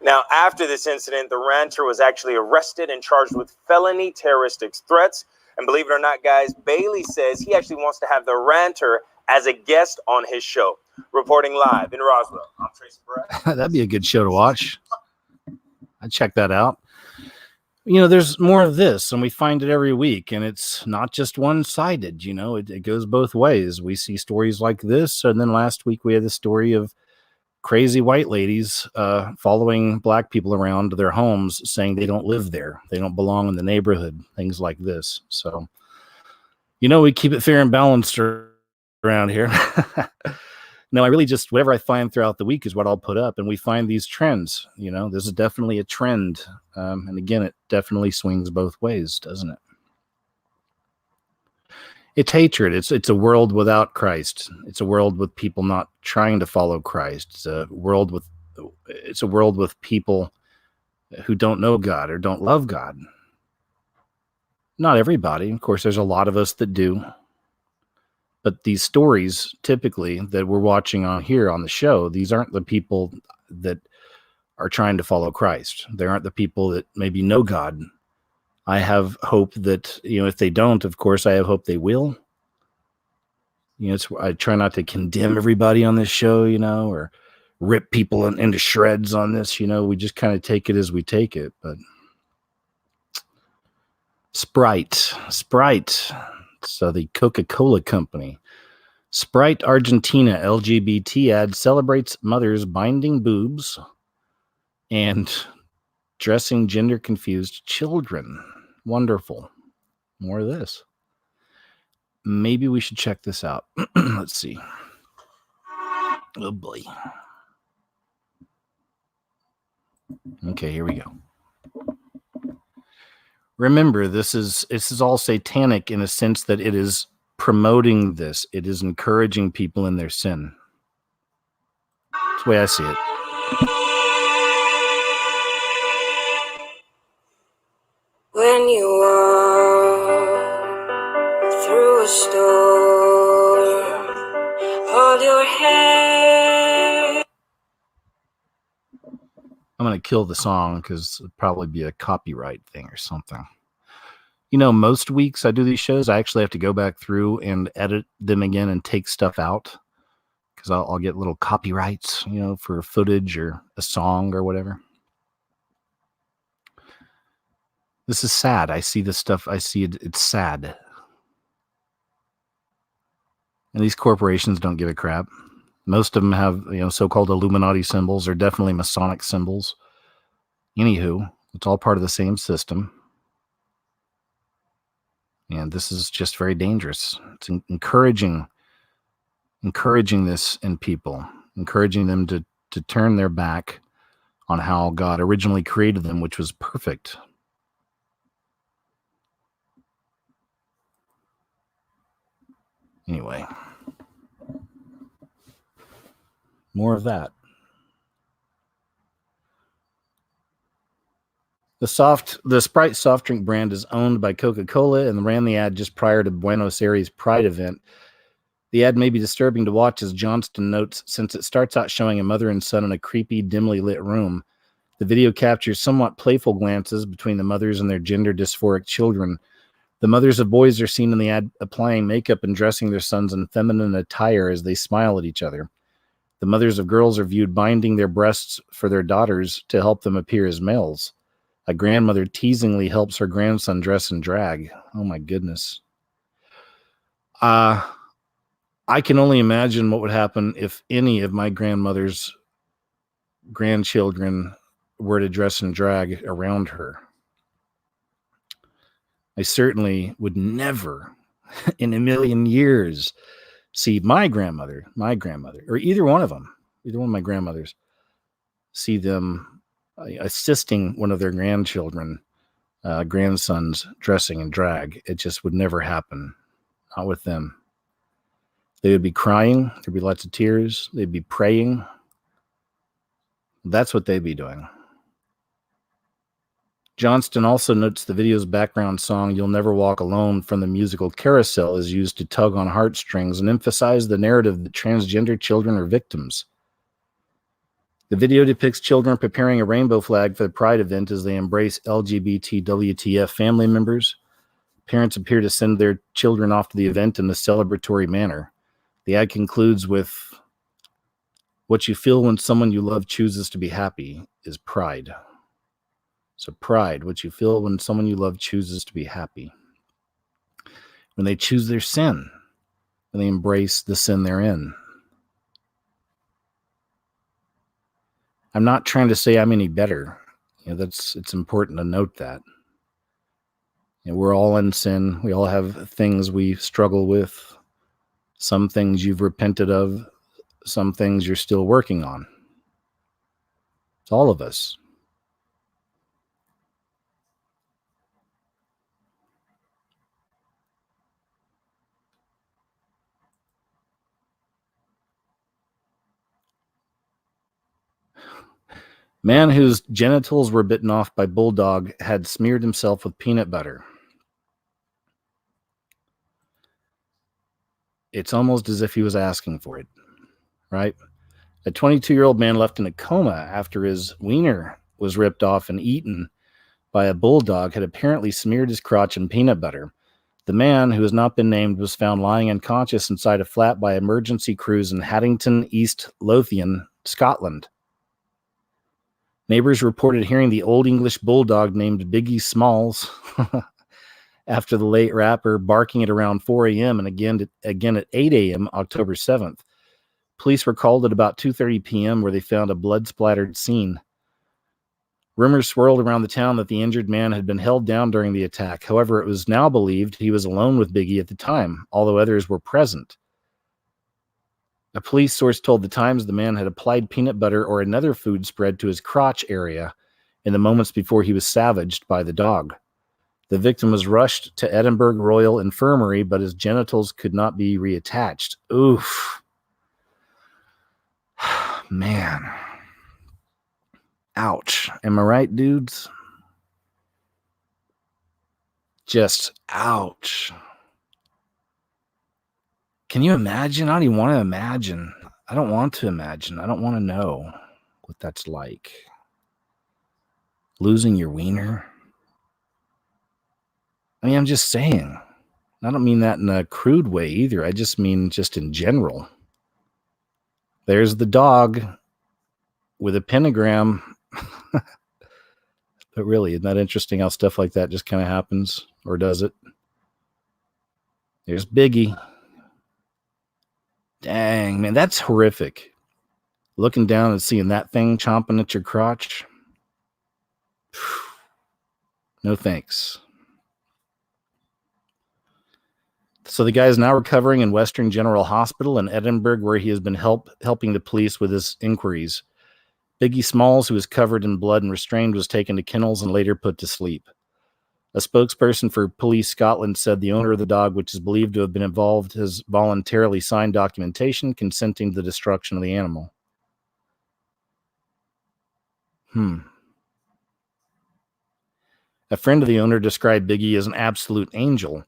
[SPEAKER 13] Now, after this incident, the ranter was actually arrested and charged with felony terroristic threats. And believe it or not, guys, Bailey says he actually wants to have the ranter as a guest on his show. Reporting live in Roswell, I'm Tracy Bragg.
[SPEAKER 1] That'd be a good show to watch. I'd check that out. There's more of this, and we find it every week, and it's not just one-sided. It goes both ways. We see stories like this, and then last week we had the story of crazy white ladies following black people around their homes saying they don't live there. They don't belong in the neighborhood, things like this. So, we keep it fair and balanced around here. No, I really just, whatever I find throughout the week is what I'll put up. And we find these trends, this is definitely a trend. And again, it definitely swings both ways, doesn't it? It's hatred. It's a world without Christ. It's a world with people not trying to follow Christ. It's a world with people who don't know God or don't love God. Not everybody. Of course, there's a lot of us that do. But these stories, typically, that we're watching on here on the show, these aren't the people that are trying to follow Christ. They aren't the people that maybe know God. I have hope that, if they don't, of course, I have hope they will. I try not to condemn everybody on this show, or rip people into shreds on this. We just kind of take it as we take it. But Sprite. So the Coca-Cola company. Sprite Argentina LGBT ad celebrates mothers binding boobs and dressing gender-confused children. Wonderful. More of this. Maybe we should check this out. Let's see. Oh boy. Okay, here we go. Remember, this is all satanic in a sense that it is promoting this. It is encouraging people in their sin. That's the way I see it.
[SPEAKER 14] When you walk through a storm, hold your head.
[SPEAKER 1] I'm going to kill the song because it'll probably be a copyright thing or something. Most weeks I do these shows, I actually have to go back through and edit them again and take stuff out because I'll get little copyrights, for footage or a song or whatever. This is sad. I see this stuff. I see it. It's sad. And these corporations don't give a crap. Most of them have, so-called Illuminati symbols or definitely Masonic symbols. Anywho, it's all part of the same system. And this is just very dangerous. It's encouraging this in people, encouraging them to turn their back on how God originally created them, which was perfect. Anyway, more of that. The Sprite soft drink brand is owned by Coca-Cola and ran the ad just prior to Buenos Aires Pride event. The ad may be disturbing to watch, as Johnston notes, since it starts out showing a mother and son in a creepy, dimly lit room. The video captures somewhat playful glances between the mothers and their gender dysphoric children. The mothers of boys are seen in the ad applying makeup and dressing their sons in feminine attire as they smile at each other. The mothers of girls are viewed binding their breasts for their daughters to help them appear as males. A grandmother teasingly helps her grandson dress in drag. Oh my goodness. I can only imagine what would happen if any of my grandmother's grandchildren were to dress in drag around her. I certainly would never in a million years see my grandmother, or either one of my grandmothers, see them assisting one of their grandchildren, grandsons dressing in drag. It just would never happen. Not with them. They would be crying. There'd be lots of tears. They'd be praying. That's what they'd be doing. Johnston also notes the video's background song, You'll Never Walk Alone, from the musical Carousel is used to tug on heartstrings and emphasize the narrative that transgender children are victims. The video depicts children preparing a rainbow flag for the Pride event as they embrace LGBT WTF family members. Parents appear to send their children off to the event in a celebratory manner. The ad concludes with, what you feel when someone you love chooses to be happy is pride. So pride, what you feel when someone you love chooses to be happy. When they choose their sin, when they embrace the sin they're in. I'm not trying to say I'm any better. It's important to note that. We're all in sin. We all have things we struggle with. Some things you've repented of. Some things you're still working on. It's all of us. Man whose genitals were bitten off by bulldog had smeared himself with peanut butter. It's almost as if he was asking for it, right? A 22-year-old man left in a coma after his wiener was ripped off and eaten by a bulldog had apparently smeared his crotch in peanut butter. The man, who has not been named, was found lying unconscious inside a flat by emergency crews in Haddington, East Lothian, Scotland. Neighbors reported hearing the Old English bulldog named Biggie Smalls after the late rapper barking at around 4 a.m. and again at 8 a.m. October 7th. Police were called at about 2:30 p.m. where they found a blood-splattered scene. Rumors swirled around the town that the injured man had been held down during the attack. However, it was now believed he was alone with Biggie at the time, although others were present. A police source told the Times the man had applied peanut butter or another food spread to his crotch area in the moments before he was savaged by the dog. The victim was rushed to Edinburgh Royal Infirmary, but his genitals could not be reattached. Oof. Man. Ouch. Am I right, dudes? Just ouch. Can you imagine? I don't even want to imagine. I don't want to imagine. I don't want to know what that's like. Losing your wiener. I mean, I'm just saying. I don't mean that in a crude way either. I just mean just in general. There's the dog with a pentagram. But really, isn't that interesting how stuff like that just kind of happens? Or does it? There's Biggie. Dang, man, that's horrific. Looking down and seeing that thing chomping at your crotch. No thanks. So the guy is now recovering in Western General Hospital in Edinburgh, where he has been helping the police with his inquiries. Biggie Smalls, who was covered in blood and restrained, was taken to kennels and later put to sleep. A spokesperson for Police Scotland said the owner of the dog, which is believed to have been involved, has voluntarily signed documentation consenting to the destruction of the animal. A friend of the owner described Biggie as an absolute angel.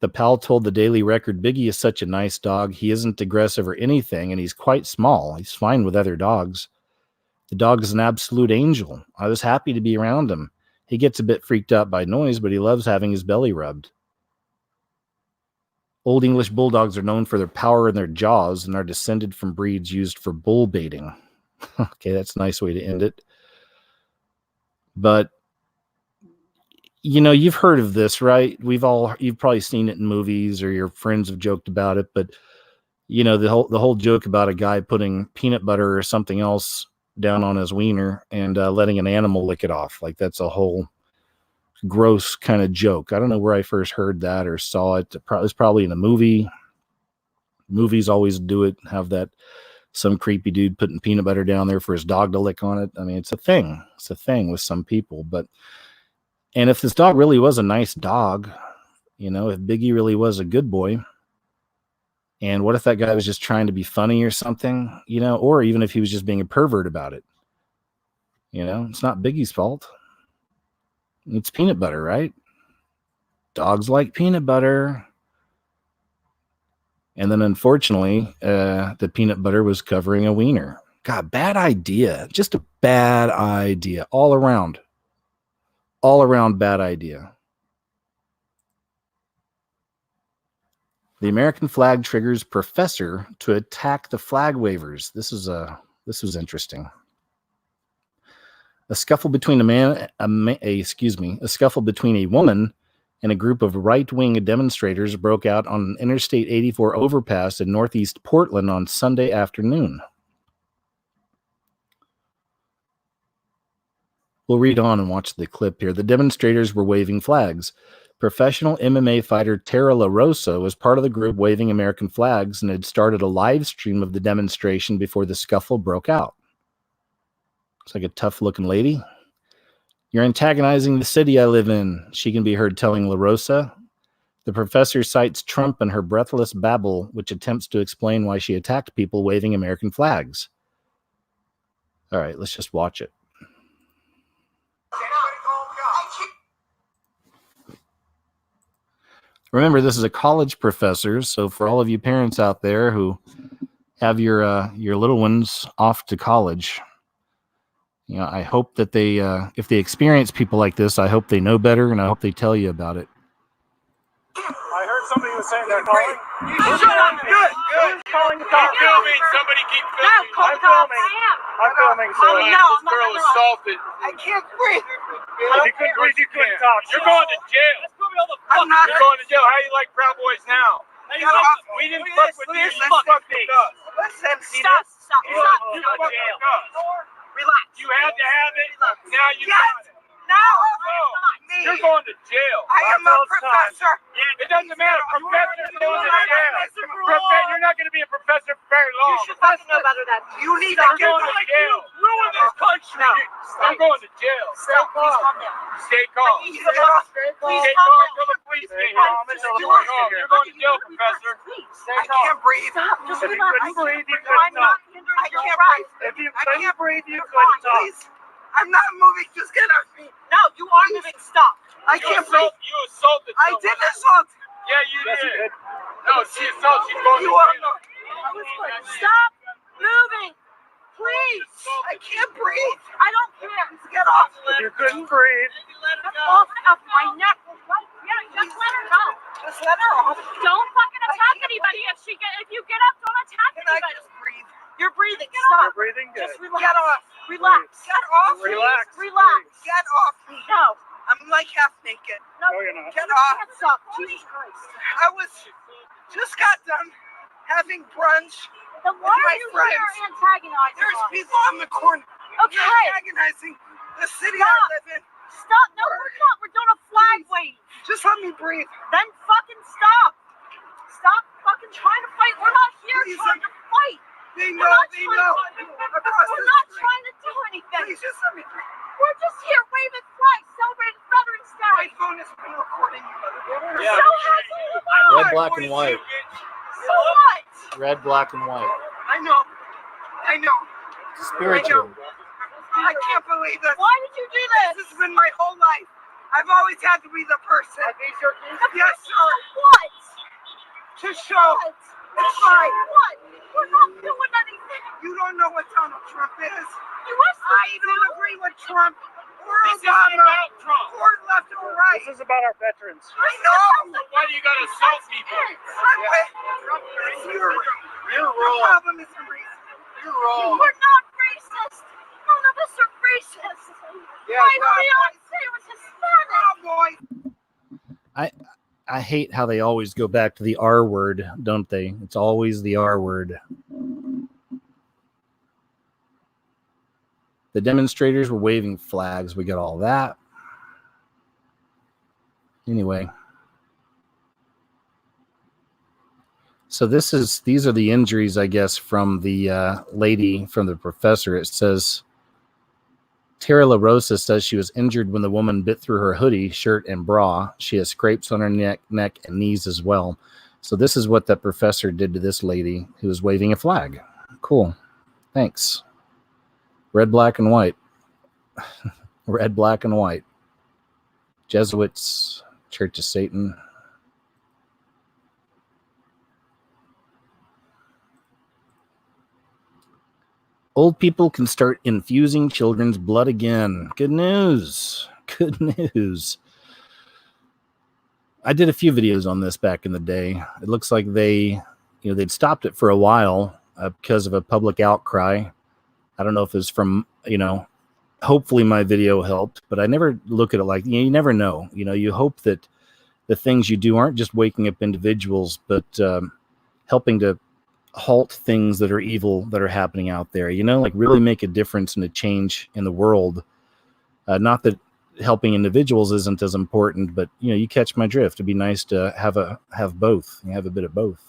[SPEAKER 1] The pal told the Daily Record, Biggie is such a nice dog. He isn't aggressive or anything, and he's quite small. He's fine with other dogs. The dog is an absolute angel. I was happy to be around him. He gets a bit freaked out by noise, but he loves having his belly rubbed. Old English bulldogs are known for their power in their jaws and are descended from breeds used for bull baiting. Okay, that's a nice way to end it. But, you know, you've heard of this, right? You've probably seen it in movies or your friends have joked about it, but, you know, the whole joke about a guy putting peanut butter or something else down on his wiener and letting an animal lick it off. Like, that's a whole gross kind of joke. I don't know where I first heard that or saw it. It was probably in a movie. Movies always do it, have that some creepy dude putting peanut butter down there for his dog to lick on it. I mean, it's a thing. It's a thing with some people. And if this dog really was a nice dog, you know, if Biggie really was a good boy, and what if that guy was just trying to be funny or something, you know, or even if he was just being a pervert about it, you know, it's not Biggie's fault. It's peanut butter, right? Dogs like peanut butter. And then unfortunately, the peanut butter was covering a wiener. God, bad idea. Just a bad idea all around. All around bad idea. The American flag triggers professor to attack the flag waivers. This was interesting. A scuffle between a scuffle between a woman and a group of right-wing demonstrators broke out on Interstate 84 overpass in northeast Portland on Sunday afternoon. We'll read on and watch the clip here. The demonstrators were waving flags. Professional MMA fighter Tara La Rosa was part of the group waving American flags and had started a live stream of the demonstration before the scuffle broke out. Looks like a tough-looking lady. You're antagonizing the city I live in, she can be heard telling La Rosa. The professor cites Trump and her breathless babble, which attempts to explain why she attacked people waving American flags. All right, let's just watch it. Remember, this is a college professor, so for all of you parents out there who have your little ones off to college, you know, I hope that they, if they experience people like this, I hope they know better, and I hope they tell you about it.
[SPEAKER 5] I heard somebody was saying they're calling.
[SPEAKER 3] Shut up. Good.
[SPEAKER 5] Calling the
[SPEAKER 6] Keep
[SPEAKER 5] cops.
[SPEAKER 6] filming. Somebody keep
[SPEAKER 3] No,
[SPEAKER 6] filming.
[SPEAKER 3] call
[SPEAKER 5] I'm
[SPEAKER 3] the cops.
[SPEAKER 5] filming. I'm filming. So
[SPEAKER 3] No,
[SPEAKER 6] This girl is assaulted.
[SPEAKER 3] I can't breathe.
[SPEAKER 5] if you couldn't breathe, you couldn't talk.
[SPEAKER 6] You're going to jail.
[SPEAKER 3] I'm not.
[SPEAKER 6] You're going to jail. How you like Proud Boys now?
[SPEAKER 3] Get off.
[SPEAKER 6] We didn't fuck with you. You fucked with us.
[SPEAKER 3] Listen,
[SPEAKER 6] Stop.
[SPEAKER 3] stop.
[SPEAKER 6] You fucked with us.
[SPEAKER 3] Relax.
[SPEAKER 6] You had to have it. Now you got it.
[SPEAKER 3] No,
[SPEAKER 6] You're going to jail.
[SPEAKER 3] I am a professor.
[SPEAKER 6] It doesn't matter. Professor's going to jail. You're not going to be a professor for very long.
[SPEAKER 3] You should fucking know better than you need to
[SPEAKER 6] You're going to jail. Ruin this country. I'm going to jail.
[SPEAKER 3] Stay calm.
[SPEAKER 6] Stay calm.
[SPEAKER 3] Stay calm.
[SPEAKER 6] Stay calm until the police get here. You're going to jail, professor.
[SPEAKER 3] I can't breathe.
[SPEAKER 5] If you couldn't breathe, you couldn't talk.
[SPEAKER 3] I can't breathe.
[SPEAKER 5] If you couldn't breathe, you couldn't talk.
[SPEAKER 3] I'm not moving. Just get off me. No, you are moving. Stop. I can't breathe.
[SPEAKER 6] You assaulted
[SPEAKER 3] I did assault.
[SPEAKER 6] Yeah, you did. No, she assaulted. She's going to
[SPEAKER 3] You are
[SPEAKER 6] jail.
[SPEAKER 3] not. Stop moving. Please. I can't breathe. I don't care. Just get off.
[SPEAKER 5] If you couldn't breathe,
[SPEAKER 3] Get off of my neck. Yeah, just let her go. Just let her off. Don't fucking attack anybody. If you get up, don't attack anybody. I just breathe. You're breathing. Stop.
[SPEAKER 5] you're breathing good.
[SPEAKER 3] Just relax. Get off. Relax. Get off.
[SPEAKER 5] Relax.
[SPEAKER 3] Relax. Get off. No. I'm like half naked.
[SPEAKER 5] No, you're not.
[SPEAKER 3] Get off. Stop. Jesus Christ. I just got done having brunch. Then why are you here antagonizing? There's people on the corner. Okay. Antagonizing the city I live in. Stop. No, we're not. We're doing a flag wave. Just let me breathe. Then fucking stop. Stop fucking trying to fight. We're not here trying to fight. They know. We're not trying to do anything. Please just let me breathe. We're just here waving flags, celebrating Veterans Day. My phone has been recording you.
[SPEAKER 6] Yeah.
[SPEAKER 3] So has all.
[SPEAKER 1] Red, black, and white.
[SPEAKER 3] So what?
[SPEAKER 1] Red, black, and white.
[SPEAKER 3] I know.
[SPEAKER 1] Spiritual.
[SPEAKER 3] I can't believe this. Why did you do this? This has been my whole life. I've always had to be the person. Yes, sir. What? To show. It's fine. What? We're not doing anything. You don't know what Donald Trump is. I don't agree with Trump or Obama or left or right.
[SPEAKER 5] This is about our veterans.
[SPEAKER 3] I know.
[SPEAKER 6] Why do you got to assault people?
[SPEAKER 3] You're
[SPEAKER 6] You're
[SPEAKER 3] The
[SPEAKER 6] wrong.
[SPEAKER 3] problem is the reason.
[SPEAKER 6] You're wrong.
[SPEAKER 3] We're not racist. None of us are racist.
[SPEAKER 6] Yeah,
[SPEAKER 3] My
[SPEAKER 6] right.
[SPEAKER 3] fiance was Hispanic. Oh, boy.
[SPEAKER 1] I hate how they always go back to the R word, don't they? It's always the R word. The demonstrators were waving flags. We got all that. Anyway. So these are the injuries, I guess, from the lady, from the professor. It says, Tara La Rosa says she was injured when the woman bit through her hoodie, shirt, and bra. She has scrapes on her neck, and knees as well. So this is what that professor did to this lady who was waving a flag. Cool. Thanks. Red, black, and white. Red, black, and white. Jesuits, Church of Satan. Old people can start infusing children's blood again. Good news. Good news. I did a few videos on this back in the day. It looks like they'd stopped it for a while because of a public outcry. I don't know if it's from, hopefully my video helped, but I never look at it like, you never know. You hope that the things you do aren't just waking up individuals, but helping to halt things that are evil that are happening out there, like really make a difference and a change in the world. Not that helping individuals isn't as important, but you catch my drift. It'd be nice to have both. You have a bit of both.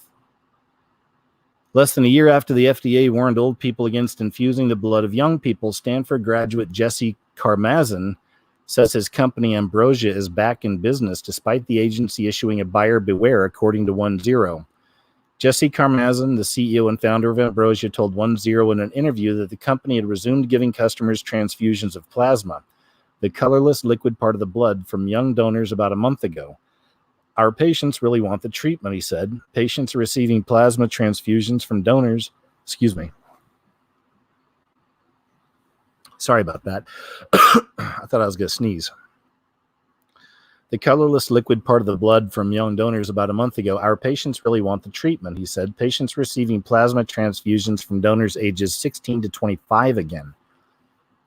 [SPEAKER 1] Less than a year after the FDA warned old people against infusing the blood of young people, Stanford graduate Jesse Karmazin says his company Ambrosia is back in business despite the agency issuing a buyer beware, according to 10. Jesse Karmazin, the CEO and founder of Ambrosia, told 10 in an interview that the company had resumed giving customers transfusions of plasma, the colorless liquid part of the blood, from young donors about a month ago. Our patients really want the treatment, he said. Patients are receiving plasma transfusions from donors. Excuse me. Sorry about that. I thought I was going to sneeze. The colorless liquid part of the blood from young donors about a month ago. Our patients really want the treatment, he said. Patients receiving plasma transfusions from donors ages 16 to 25 again.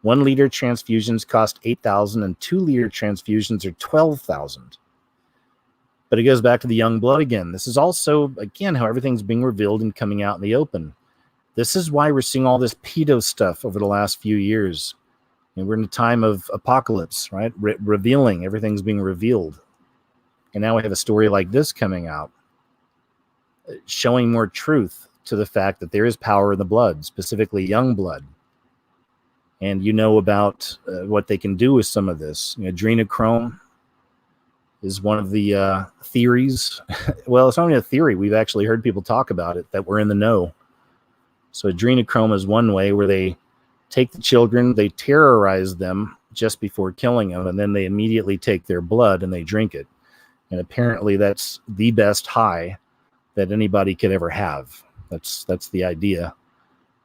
[SPEAKER 1] 1 liter transfusions cost $8,000 and 2 liter transfusions are $12,000. But it goes back to the young blood again. This is also, again, how everything's being revealed and coming out in the open. This is why we're seeing all this pedo stuff over the last few years. And we're in a time of apocalypse, right? Revealing, everything's being revealed. And now we have a story like this coming out, showing more truth to the fact that there is power in the blood, specifically young blood. And you know about what they can do with some of this. Adrenochrome is one of the theories. Well, it's not only a theory. We've actually heard people talk about it, that we're in the know. So adrenochrome is one way where they take the children, they terrorize them just before killing them, and then they immediately take their blood and they drink it. And apparently that's the best high that anybody could ever have. That's the idea.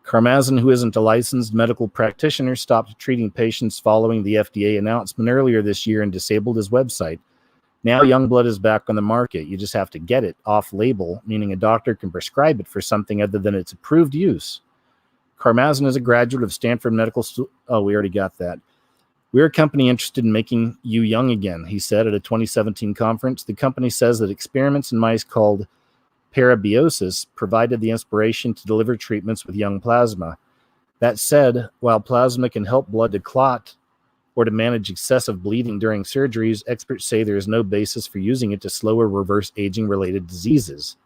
[SPEAKER 1] Karmazin, who isn't a licensed medical practitioner, stopped treating patients following the FDA announcement earlier this year and disabled his website. Now young blood is back on the market. You just have to get it off-label, meaning a doctor can prescribe it for something other than its approved use. Karmazin is a graduate of Stanford Medical School. Oh, we already got that. We're a company interested in making you young again, he said at a 2017 conference. The company says that experiments in mice called parabiosis provided the inspiration to deliver treatments with young plasma. That said, while plasma can help blood to clot or to manage excessive bleeding during surgeries, experts say there is no basis for using it to slow or reverse aging-related diseases,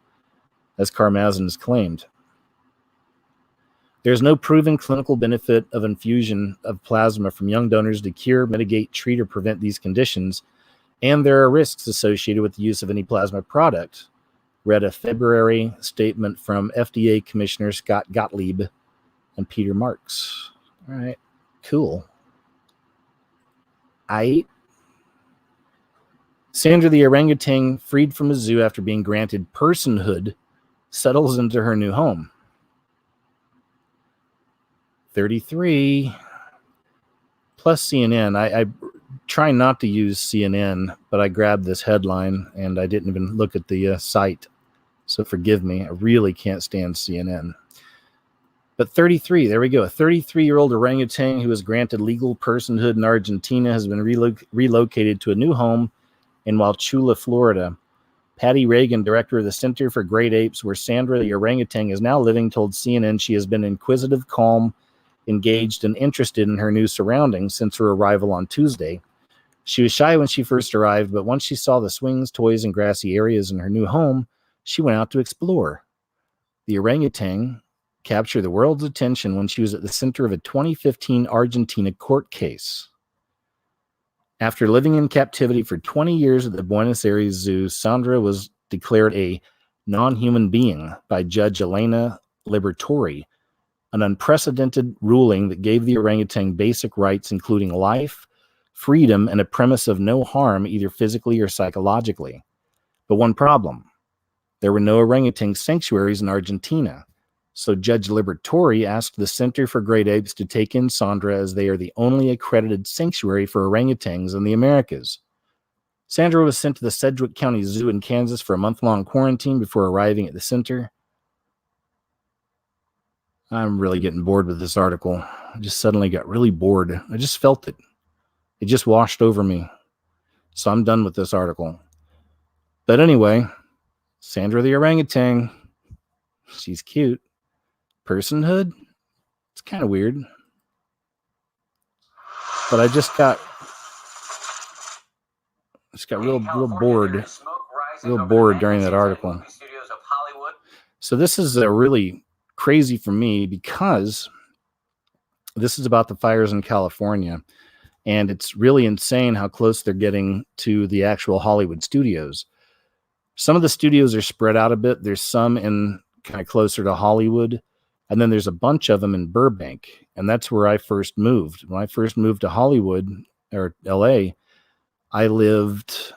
[SPEAKER 1] as Karmazin has claimed. There is no proven clinical benefit of infusion of plasma from young donors to cure, mitigate, treat, or prevent these conditions, and there are risks associated with the use of any plasma product, read a February statement from FDA Commissioner Scott Gottlieb and Peter Marks. All right, cool. Sandra the orangutan, freed from a zoo after being granted personhood, settles into her new home. 33 plus CNN. I try not to use CNN, but I grabbed this headline and I didn't even look at the site. So forgive me. I really can't stand CNN. But 33, there we go. A 33-year-old orangutan who was granted legal personhood in Argentina has been relocated to a new home in Wauchula, Florida. Patty Reagan, director of the Center for Great Apes, where Sandra the orangutan is now living, told CNN she has been inquisitive, calm, engaged, and interested in her new surroundings since her arrival on Tuesday. She was shy when she first arrived, but once she saw the swings, toys, and grassy areas in her new home, she went out to explore. The orangutan captured the world's attention when she was at the center of a 2015 Argentina court case. After living in captivity for 20 years at the Buenos Aires Zoo, Sandra was declared a non-human being by Judge Elena Liberatore, an unprecedented ruling that gave the orangutan basic rights including life, freedom, and a premise of no harm either physically or psychologically. But one problem: there were no orangutan sanctuaries in Argentina. So Judge Liberatore asked the Center for Great Apes to take in Sandra as they are the only accredited sanctuary for orangutans in the Americas. Sandra was sent to the Sedgwick County Zoo in Kansas for a month-long quarantine before arriving at the center. I'm really getting bored with this article. I just suddenly got really bored. I just felt it. It just washed over me. So I'm done with this article. But anyway, Sandra the orangutan, she's cute. Personhood, it's kind of weird. But I just got real bored during that article. So this is a really crazy for me because this is about the fires in California, and it's really insane how close they're getting to the actual Hollywood studios. Some of the studios are spread out a bit. There's some in kind of closer to Hollywood, and then there's a bunch of them in Burbank, and that's where I first moved. When I first moved to Hollywood or LA, I lived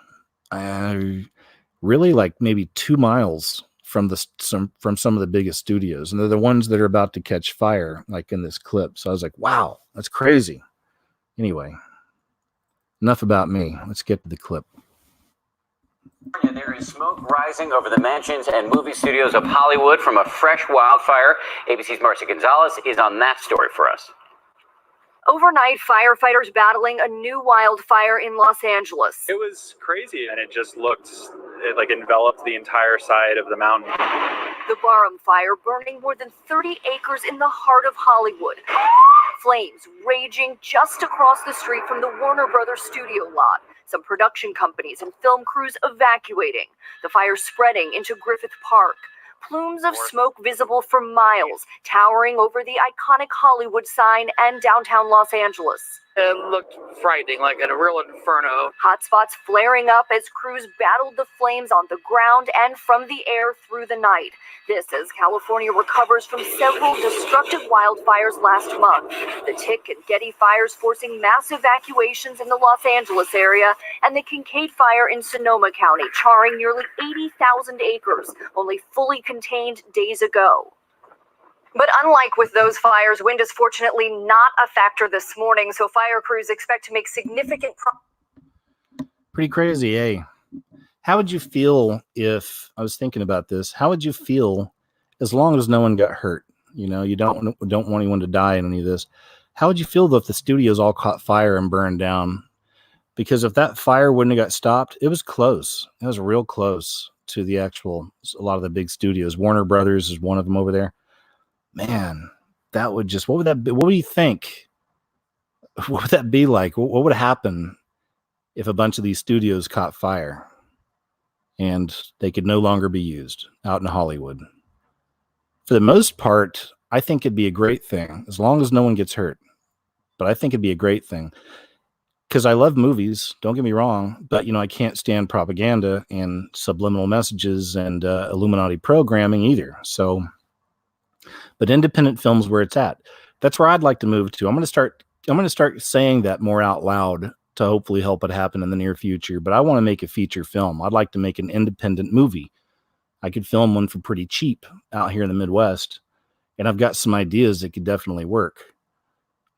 [SPEAKER 1] really like maybe 2 miles from from some of the biggest studios, and they're the ones that are about to catch fire, like in this clip. So I was like, wow, that's crazy. Anyway, enough about me. Let's get to the clip.
[SPEAKER 15] There is smoke rising over the mansions and movie studios of Hollywood from a fresh wildfire. ABC's Marcia Gonzalez is on that story for us.
[SPEAKER 9] Overnight, firefighters battling a new wildfire in Los Angeles.
[SPEAKER 16] It was crazy, and it just it like enveloped the entire side of the mountain.
[SPEAKER 9] The Barham fire burning more than 30 acres in the heart of Hollywood. Flames raging just across the street from the Warner Brothers studio lot. Some production companies and film crews evacuating. The fire spreading into Griffith Park. Plumes of smoke visible for miles, towering over the iconic Hollywood sign and downtown Los Angeles.
[SPEAKER 17] It looked frightening, like a real inferno.
[SPEAKER 9] Hotspots flaring up as crews battled the flames on the ground and from the air through the night. This as California recovers from several destructive wildfires last month. The Tick and Getty fires forcing mass evacuations in the Los Angeles area, and the Kincaid fire in Sonoma County charring nearly 80,000 acres, only fully contained days ago. But unlike with those fires, wind is fortunately not a factor this morning, so fire crews expect to make significant
[SPEAKER 1] Pretty crazy, eh? How would you feel if, I was thinking about this, how would you feel as long as no one got hurt? You know, you don't want anyone to die in any of this. How would you feel if the studios all caught fire and burned down? Because if that fire wouldn't have got stopped, it was close. It was real close to the actual, a lot of the big studios. Warner Brothers is one of them over there. Man, that would just, what would that be? What do you think? What would that be like? What would happen if a bunch of these studios caught fire and they could no longer be used out in Hollywood? For the most part, I think it'd be a great thing as long as no one gets hurt. But I think it'd be a great thing because I love movies. Don't get me wrong, but I can't stand propaganda and subliminal messages and Illuminati programming either. So, but independent films where it's at. That's where I'd like to move to. I'm going to start saying that more out loud to hopefully help it happen in the near future. But I want to make a feature film. I'd like to make an independent movie. I could film one for pretty cheap out here in the Midwest. And I've got some ideas that could definitely work.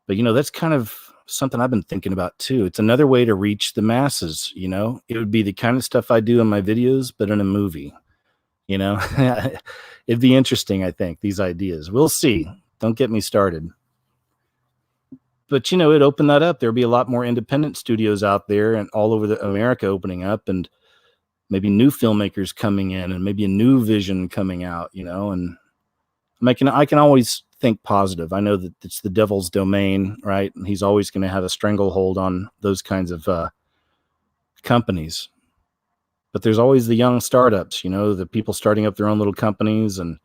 [SPEAKER 1] But, that's kind of something I've been thinking about too. It's another way to reach the masses. It would be the kind of stuff I do in my videos, but in a movie. It'd be interesting, I think, these ideas. We'll see. Don't get me started. But, it'd open that up. There'd be a lot more independent studios out there and all over America opening up, and maybe new filmmakers coming in and maybe a new vision coming out, and I can always think positive. I know that it's the devil's domain, right? And he's always going to have a stranglehold on those kinds of companies. But there's always the young startups, the people starting up their own little companies and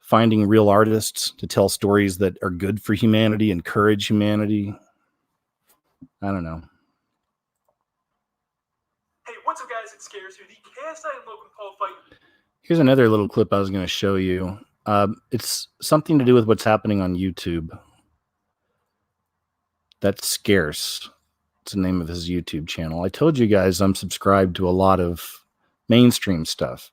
[SPEAKER 1] finding real artists to tell stories that are good for humanity, encourage humanity. I don't know.
[SPEAKER 18] Hey, what's up, guys? It Scares here. The KSI and Logan Paul fight.
[SPEAKER 1] Here's another little clip I was going to show you. It's something to do with what's happening on YouTube. That's Scarce. It's the name of his YouTube channel. I told you guys I'm subscribed to a lot of mainstream stuff.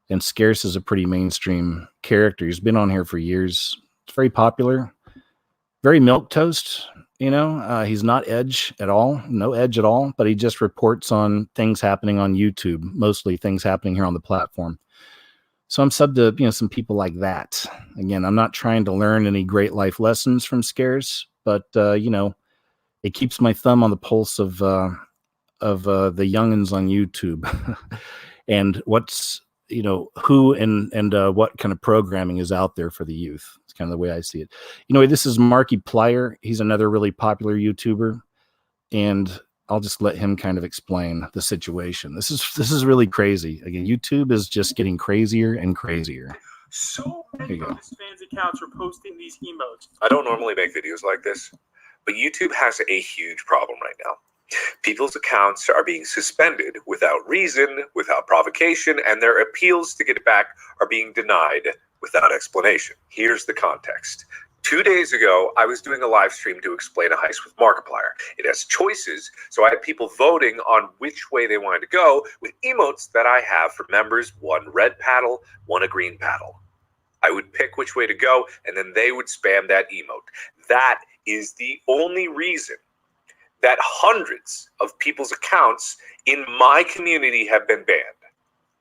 [SPEAKER 1] And Scarce is a pretty mainstream character. He's been on here for years. It's very popular. Very milquetoast, He's not edge at all. No edge at all. But he just reports on things happening on YouTube. Mostly things happening here on the platform. So I'm sub to, some people like that. Again, I'm not trying to learn any great life lessons from Scarce. But, it keeps my thumb on the pulse of the youngins on YouTube and what's, who and what kind of programming is out there for the youth. It's kind of the way I see it. This is Markiplier. He's another really popular YouTuber, and I'll just let him kind of explain the situation. This is really crazy. Again, YouTube is just getting crazier and crazier.
[SPEAKER 18] So many of his fans' accounts are posting these emotes.
[SPEAKER 19] I don't normally make videos like this, but YouTube has a huge problem right now. People's accounts are being suspended without reason, without provocation, and their appeals to get it back are being denied without explanation. Here's the context. 2 days ago, I was doing a live stream to explain a heist with Markiplier. It has choices, so I had people voting on which way they wanted to go with emotes that I have for members, one red paddle, one a green paddle. I would pick which way to go, and then they would spam that emote. That is the only reason that hundreds of people's accounts in my community have been banned.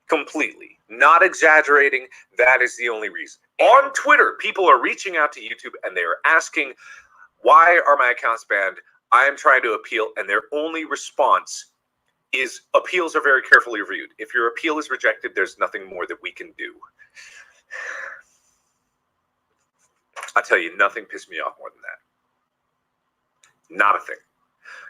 [SPEAKER 19] Completely. Not exaggerating, that is the only reason. On Twitter, people are reaching out to YouTube and they are asking, why are my accounts banned? I am trying to appeal, and their only response is appeals are very carefully reviewed. If your appeal is rejected, there's nothing more that we can do. I tell you, nothing pissed me off more than that. Not a thing.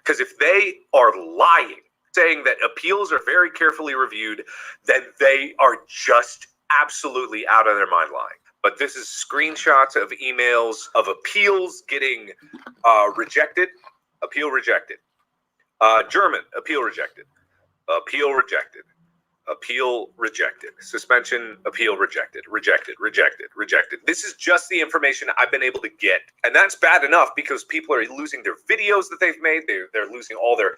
[SPEAKER 19] Because if they are lying, saying that appeals are very carefully reviewed, then they are just absolutely out of their mind lying. But this is screenshots of emails of appeals getting rejected. Appeal rejected. German, appeal rejected. Appeal rejected. Appeal rejected. Suspension, appeal rejected. Rejected, rejected, rejected. This is just the information I've been able to get. And that's bad enough because people are losing their videos that they've made. They're losing all their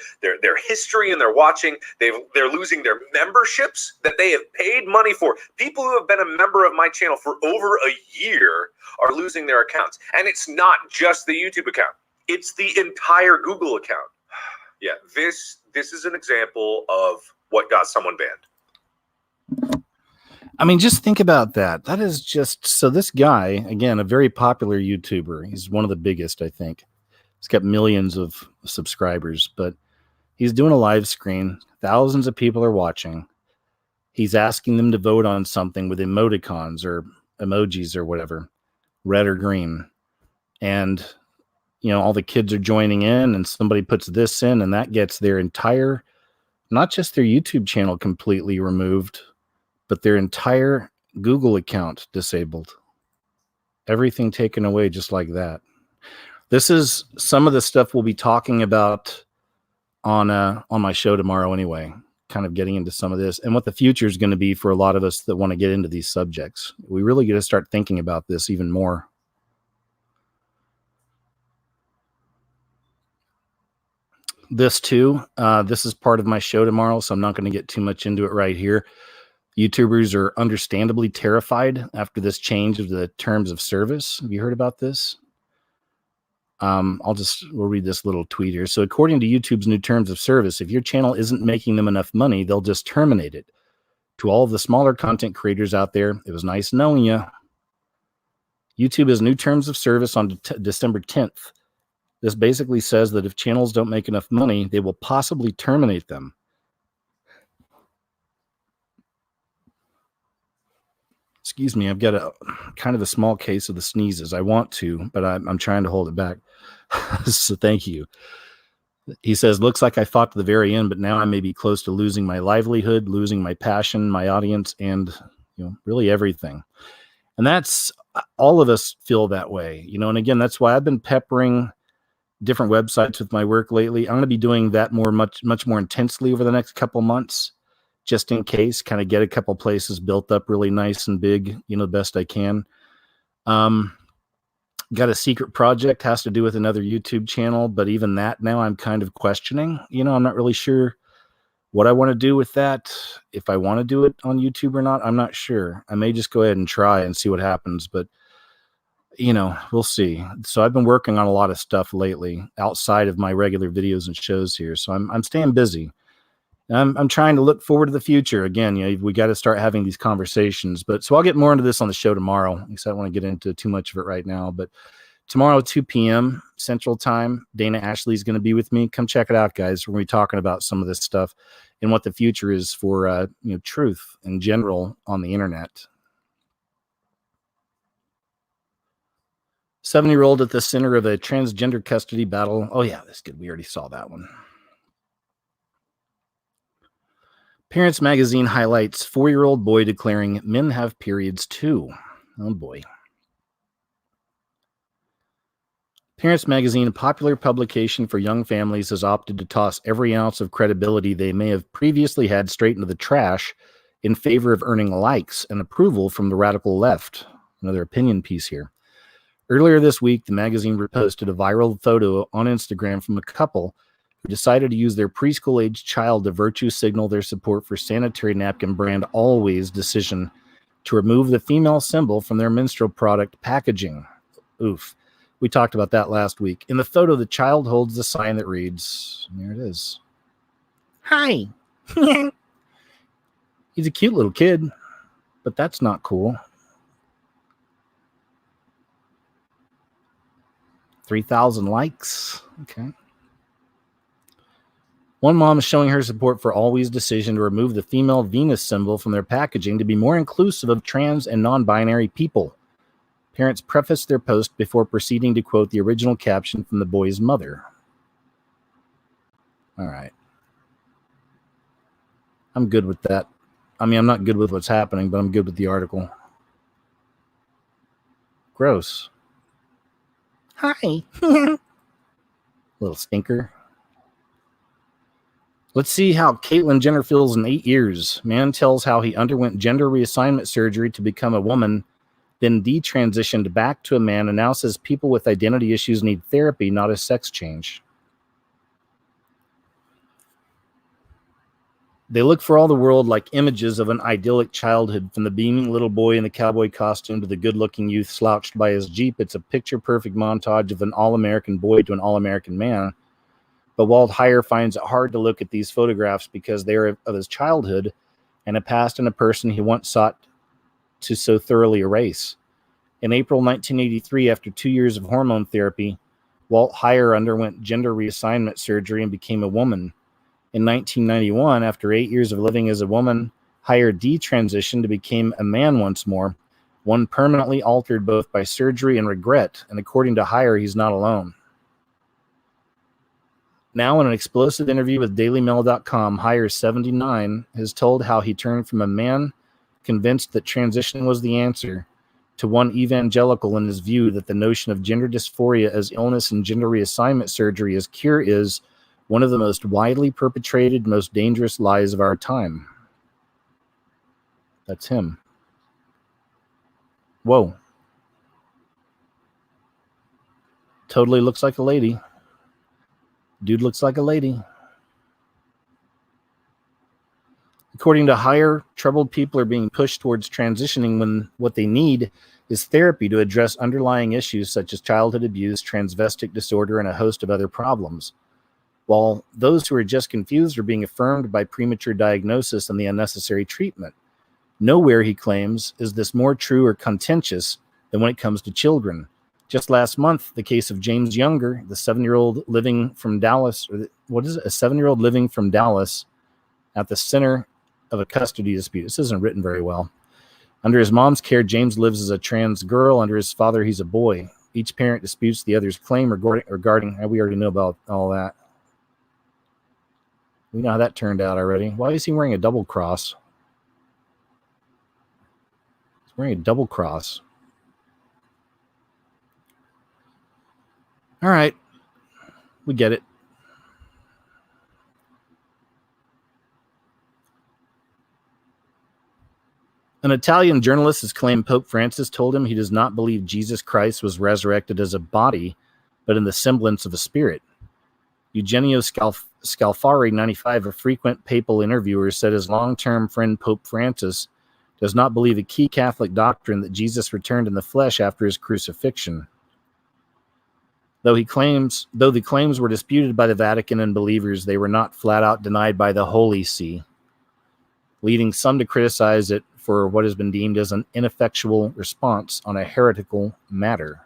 [SPEAKER 19] history and they're watching. They're losing their memberships that they have paid money for. People who have been a member of my channel for over a year are losing their accounts. And it's not just the YouTube account. It's the entire Google account. Yeah, this is an example of what got someone banned.
[SPEAKER 1] I mean, just think about that. That is just, so this guy, again, a very popular YouTuber. He's one of the biggest, I think. He's got millions of subscribers, but he's doing a live screen. Thousands of people are watching. He's asking them to vote on something with emoticons or emojis or whatever, red or green. And, you know, all the kids are joining in and somebody puts this in and that gets their entire, not just their YouTube channel completely removed, but their entire Google account disabled. Everything taken away just like that. This is some of the stuff we'll be talking about on my show tomorrow anyway, kind of getting into some of this and what the future is going to be for a lot of us that want to get into these subjects. We really got to start thinking about this even more. This too, this is part of my show tomorrow, so I'm not going to get too much into it right here. YouTubers are understandably terrified after this change of the terms of service. Have you heard about this? We'll read this little tweet here. So according to YouTube's new terms of service, if your channel isn't making them enough money, they'll just terminate it. To all of the smaller content creators out there, it was nice knowing you. YouTube has new terms of service on December 10th. This basically says that if channels don't make enough money, they will possibly terminate them. Excuse me, I've got a kind of a small case of the sneezes. I want to, but I'm trying to hold it back. So thank you. He says, looks like I fought to the very end, but now I may be close to losing my livelihood, losing my passion, my audience, and really everything. And that's, all of us feel that way, and again, that's why I've been peppering different websites with my work lately. I'm going to be doing that much more intensely over the next couple months, just in case, kind of get a couple places built up really nice and big, the best I can. Got a secret project, has to do with another YouTube channel, but even that now I'm kind of questioning. I'm not really sure what I want to do with that. If I want to do it on YouTube or not, I'm not sure. I may just go ahead and try and see what happens, but we'll see. So I've been working on a lot of stuff lately outside of my regular videos and shows here. So I'm staying busy. I'm trying to look forward to the future. Again, we got to start having these conversations. But so I'll get more into this on the show tomorrow, because I don't want to get into too much of it right now. But tomorrow, 2 p.m. Central Time, Dana Ashley's going to be with me. Come check it out, guys. We're going to be talking about some of this stuff and what the future is for truth in general on the internet. 7-year-old at the center of a transgender custody battle. Oh yeah, that's good. We already saw that one. Parents Magazine highlights 4-year-old boy declaring men have periods too. Oh boy. Parents Magazine, a popular publication for young families, has opted to toss every ounce of credibility they may have previously had straight into the trash in favor of earning likes and approval from the radical left. Another opinion piece here. Earlier this week, the magazine reposted a viral photo on Instagram from a couple who decided to use their preschool-aged child to virtue signal their support for sanitary napkin brand Always' decision to remove the female symbol from their menstrual product packaging. Oof. We talked about that last week. In the photo, the child holds the sign that reads, there it is. Hi. He's a cute little kid, but that's not cool. 3,000 likes. Okay. One mom is showing her support for Always' decision to remove the female Venus symbol from their packaging to be more inclusive of trans and non-binary people. Parents prefaced their post before proceeding to quote the original caption from the boy's mother. All right. I'm good with that. I mean, I'm not good with what's happening, but I'm good with the article. Gross. Hi. Little stinker. Let's see how Caitlyn Jenner feels in 8 years. Man tells how he underwent gender reassignment surgery to become a woman, then detransitioned back to a man, and now says people with identity issues need therapy, not a sex change. They look for all the world like images of an idyllic childhood, from the beaming little boy in the cowboy costume to the good-looking youth slouched by his Jeep. It's a picture-perfect montage of an all-American boy to an all-American man. But Walt Heyer finds it hard to look at these photographs because they are of his childhood and a past and a person he once sought to so thoroughly erase. In April 1983, after 2 years of hormone therapy, Walt Heyer underwent gender reassignment surgery and became a woman. In 1991, after 8 years of living as a woman, Heyer detransitioned to become a man once more, one permanently altered both by surgery and regret, and according to Heyer, he's not alone. Now, in an explosive interview with DailyMail.com, Heyer, 79, has told how he turned from a man convinced that transition was the answer to one evangelical in his view that the notion of gender dysphoria as illness and gender reassignment surgery as cure is one of the most widely perpetrated, most dangerous lies of our time. That's him. Whoa. Totally looks like a lady. Dude looks like a lady. According to Heyer, troubled people are being pushed towards transitioning when what they need is therapy to address underlying issues such as childhood abuse, transvestic disorder, and a host of other problems. While those who are just confused are being affirmed by premature diagnosis and the unnecessary treatment. Nowhere, he claims, is this more true or contentious than when it comes to children. Just last month, the case of James Younger, the 7-year-old living from Dallas, or what is it? A 7-year-old living from Dallas at the center of a custody dispute. This isn't written very well. Under his mom's care, James lives as a trans girl. Under his father, he's a boy. Each parent disputes the other's claim regarding we already know about all that. We know how that turned out already. Why is he wearing a double cross? He's wearing a double cross. All right. We get it. An Italian journalist has claimed Pope Francis told him he does not believe Jesus Christ was resurrected as a body, but in the semblance of a spirit. Eugenio Scalfari, 95, a frequent papal interviewer, said his long-term friend Pope Francis does not believe a key Catholic doctrine that Jesus returned in the flesh after his crucifixion. Though the claims were disputed by the Vatican and believers, they were not flat-out denied by the Holy See, leading some to criticize it for what has been deemed as an ineffectual response on a heretical matter.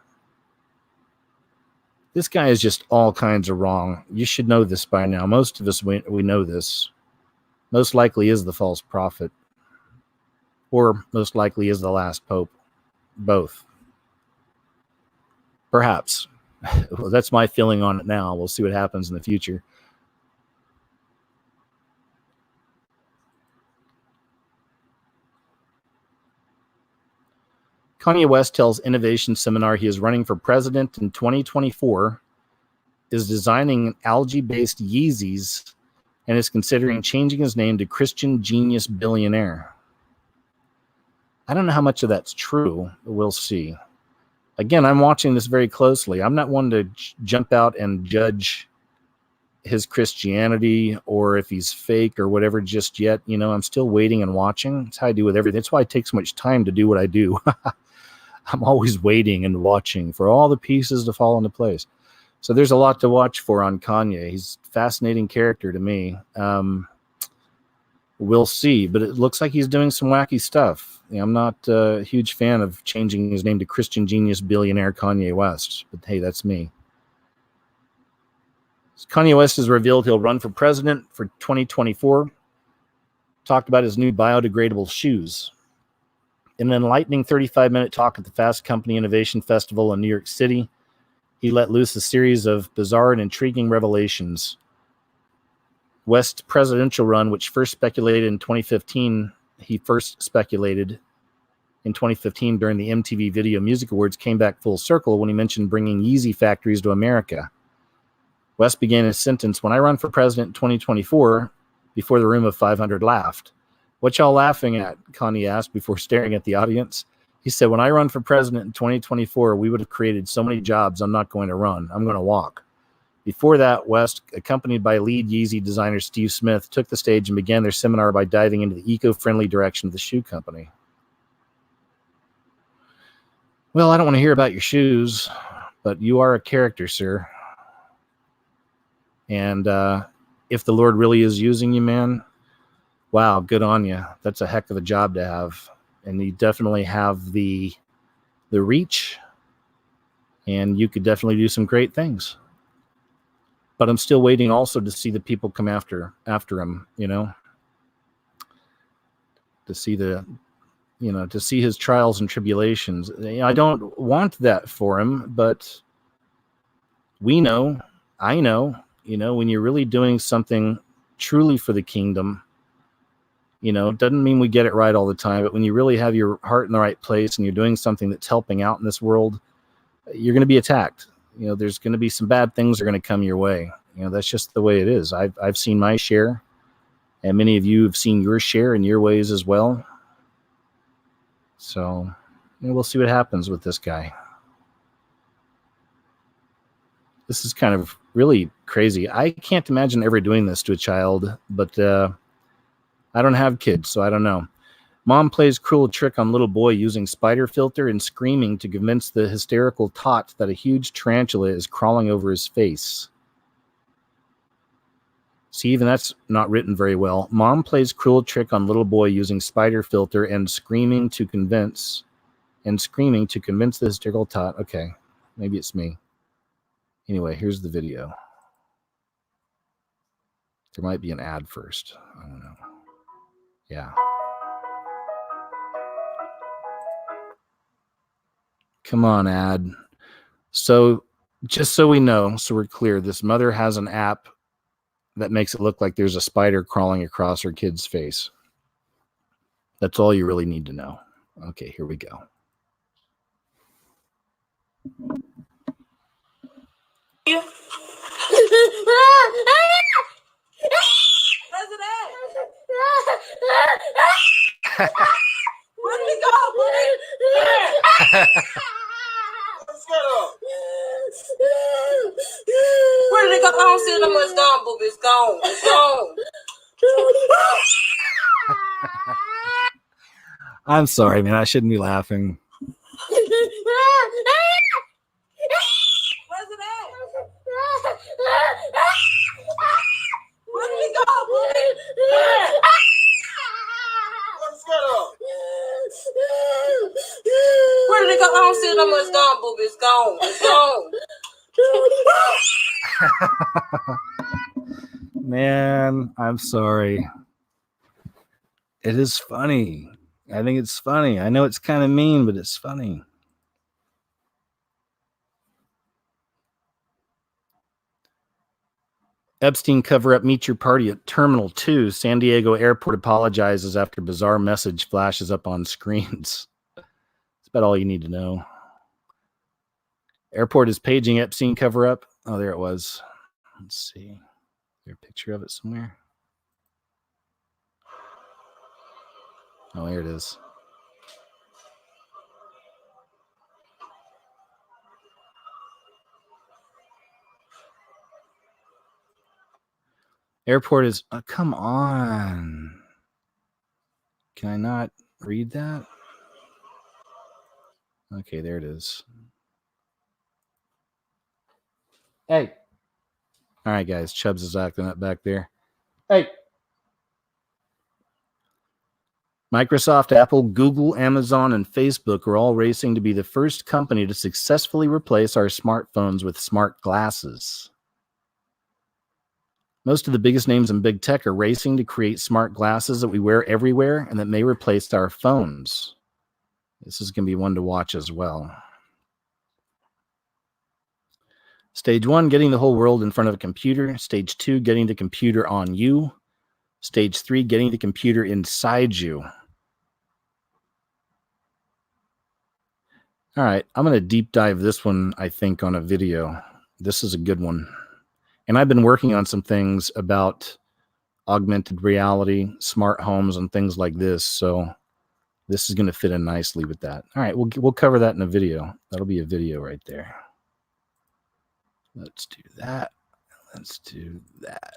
[SPEAKER 1] This guy is just all kinds of wrong. You should know this by now. Most of us, we know this. Most likely is the false prophet. Or most likely is the last pope. Both. Perhaps. Well, that's my feeling on it now. We'll see what happens in the future. Kanye West tells Innovation Seminar he is running for president in 2024, is designing algae-based Yeezys, and is considering changing his name to Christian Genius Billionaire. I don't know how much of that's true, but we'll see. Again, I'm watching this very closely. I'm not one to jump out and judge his Christianity or if he's fake or whatever just yet. You know, I'm still waiting and watching. That's how I do with everything. That's why it takes so much time to do what I do. I'm always waiting and watching for all the pieces to fall into place. So there's a lot to watch for on Kanye. He's a fascinating character to me. We'll see, but it looks like he's doing some wacky stuff. You know, I'm not a huge fan of changing his name to Christian genius billionaire Kanye West, but hey, that's me. So Kanye West has revealed he'll run for president for 2024. Talked about his new biodegradable shoes. In an enlightening 35-minute talk at the Fast Company Innovation Festival in New York City, he let loose a series of bizarre and intriguing revelations. West's presidential run, which first speculated in 2015, he first speculated in 2015 during the MTV Video Music Awards, came back full circle when he mentioned bringing Yeezy factories to America. West began his sentence, "When I run for president in 2024, before the room of 500 laughed." "What y'all laughing at?" Kanye asked before staring at the audience. He said, "When I run for president in 2024, we would have created so many jobs. I'm not going to run. I'm going to walk." Before that, West, accompanied by lead Yeezy designer Steve Smith, took the stage and began their seminar by diving into the eco-friendly direction of the shoe company. Well, I don't want to hear about your shoes, but you are a character, sir. And if the Lord really is using you, man, wow, good on you. That's a heck of a job to have. And you definitely have the reach, and you could definitely do some great things. But I'm still waiting also to see the people come after him, you know, to see to see his trials and tribulations. I don't want that for him, but I know, when you're really doing something truly for the kingdom, it doesn't mean we get it right all the time, but when you really have your heart in the right place and you're doing something that's helping out in this world, you're going to be attacked. There's going to be some bad things that are going to come your way. That's just the way it is. I've seen my share, and many of you have seen your share in your ways as well. So we'll see what happens with this guy. This is kind of really crazy. I can't imagine ever doing this to a child, but I don't have kids, so I don't know. Mom plays cruel trick on little boy using spider filter and screaming to convince the hysterical tot that a huge tarantula is crawling over his face. See, even that's not written very well. Mom plays cruel trick on little boy using spider filter and screaming to convince the hysterical tot. Okay, maybe it's me. Anyway, here's the video. There might be an ad first. I don't know. Yeah. Come on, ad. So just so we know, so we're clear, this mother has an app that makes it look like there's a spider crawling across her kid's face. That's all you really need to know. Okay, here we go.
[SPEAKER 3] Where did he go, buddy? Where did it go? I don't see it no more. It's gone, boo. It's gone. It's gone.
[SPEAKER 1] I'm sorry, man. I shouldn't be laughing.
[SPEAKER 3] Where's it at? Where did it go, buddy? Where did it go? I don't see it no more. It's gone, boo. It's gone. It's gone.
[SPEAKER 1] Man, I'm sorry. It is funny. I think it's funny. I know it's kind of mean, but it's funny. Epstein cover-up, meet your party at Terminal 2. San Diego Airport apologizes after bizarre message flashes up on screens. That's about all you need to know. Airport is paging Epstein cover-up. Oh, there it was. Let's see. Is there a picture of it somewhere? Oh, here it is. Airport is, come on. Can I not read that? Okay, there it is. Hey. All right, guys. Chubbs is acting up back there. Hey. Microsoft, Apple, Google, Amazon, and Facebook are all racing to be the first company to successfully replace our smartphones with smart glasses. Most of the biggest names in big tech are racing to create smart glasses that we wear everywhere and that may replace our phones. This is going to be one to watch as well. Stage 1, getting the whole world in front of a computer. Stage 2, getting the computer on you. Stage 3, getting the computer inside you. All right, I'm going to deep dive this one, I think, on a video. This is a good one. And I've been working on some things about augmented reality, smart homes, and things like this. So this is going to fit in nicely with that. All right, we'll cover that in a video. That'll be a video right there. Let's do that. Let's do that.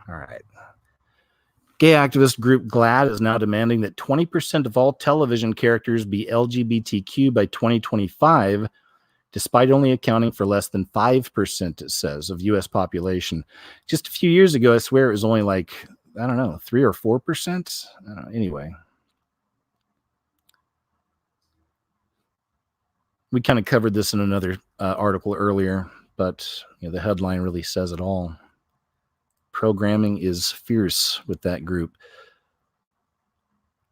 [SPEAKER 1] All right. Gay activist group GLAAD is now demanding that 20% of all television characters be LGBTQ by 2025, despite only accounting for less than 5%, it says, of U.S. population. Just a few years ago, I swear it was only like, I don't know, 3 or 4%. I don't know. Anyway. We kind of covered this in another article earlier, but the headline really says it all. Programming is fierce with that group.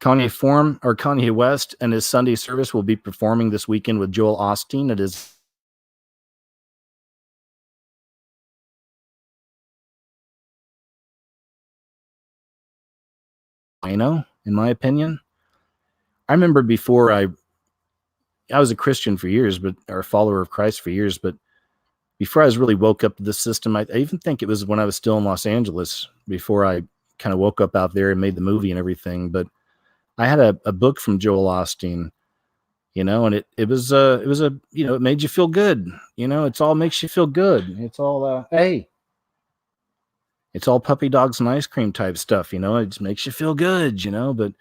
[SPEAKER 1] Kanye West and his Sunday service will be performing this weekend with Joel Osteen at his in my opinion. I remember before I was a Christian for years, or a follower of Christ for years, but before I was really woke up to the system, I even think it was when I was still in Los Angeles, before I kind of woke up out there and made the movie and everything. But I had a book from Joel Osteen, and it was it made you feel good. It's all makes you feel good. It's all, hey, it's all puppy dogs and ice cream type stuff. It just makes you feel good, but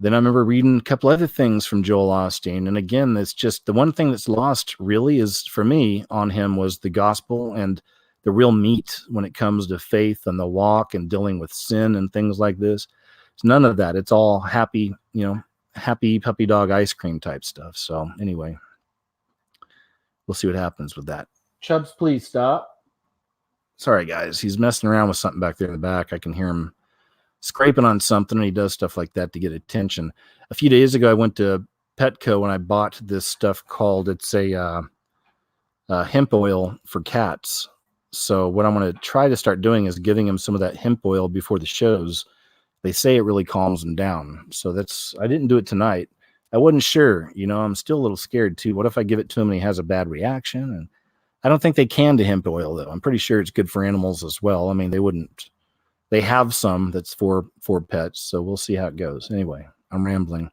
[SPEAKER 1] then I remember reading a couple other things from Joel Osteen. And again, it's just the one thing that's lost really is, for me, on him was the gospel and the real meat when it comes to faith and the walk and dealing with sin and things like this. It's none of that. It's all happy, happy puppy dog ice cream type stuff. So anyway, we'll see what happens with that. Chubbs, please stop. Sorry, guys. He's messing around with something back there in the back. I can hear him scraping on something, and he does stuff like that to get attention. A few days ago, I went to Petco and I bought this stuff called, it's a hemp oil for cats. So what I'm going to try to start doing is giving them some of that hemp oil before the shows. They say it really calms them down. So I didn't do it tonight. I wasn't sure, I'm still a little scared too. What if I give it to him and he has a bad reaction? And I don't think they can to hemp oil though. I'm pretty sure it's good for animals as well. I mean, they have some that's for pets, so we'll see how it goes. Anyway, I'm rambling.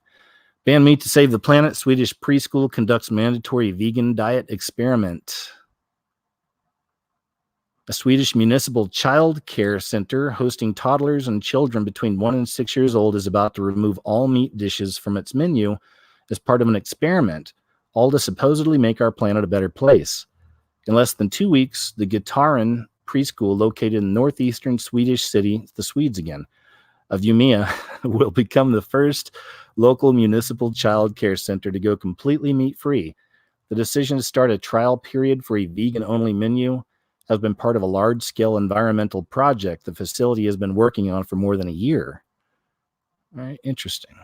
[SPEAKER 1] Ban meat to save the planet. Swedish preschool conducts mandatory vegan diet experiment. A Swedish municipal child care center hosting toddlers and children between 1 and 6 years old is about to remove all meat dishes from its menu as part of an experiment, all to supposedly make our planet a better place. In less than 2 weeks, the Gitarin preschool located in northeastern Swedish city, the Swedes again, of Umeå, will become the first local municipal child care center to go completely meat-free. The decision to start a trial period for a vegan-only menu has been part of a large-scale environmental project the facility has been working on for more than a year. All right, interesting.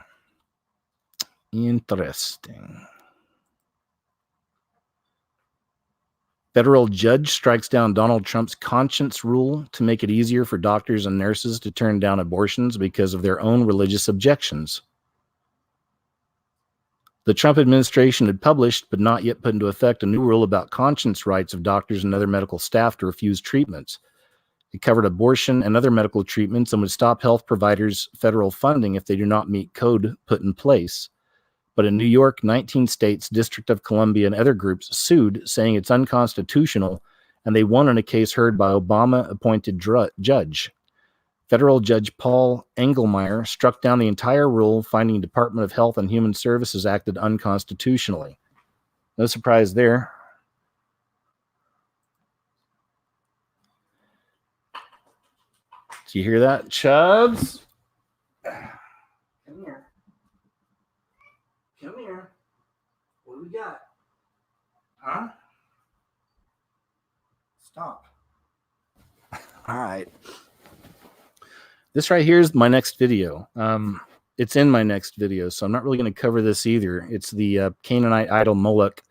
[SPEAKER 1] Federal judge strikes down Donald Trump's conscience rule to make it easier for doctors and nurses to turn down abortions because of their own religious objections. The Trump administration had published, but not yet put into effect, a new rule about conscience rights of doctors and other medical staff to refuse treatments. It covered abortion and other medical treatments and would stop health providers federal funding if they do not meet code put in place. But in New York, 19 states, District of Columbia, and other groups sued, saying it's unconstitutional and they won in a case heard by Obama-appointed judge. Federal Judge Paul Engelmeyer struck down the entire rule, finding Department of Health and Human Services acted unconstitutionally. No surprise there. Do you hear that, Chubbs? Come here. Come here. What do we got? Huh? Stop. All right. This right here is my next video. It's in my next video, so I'm not really going to cover this either. It's the Canaanite idol Moloch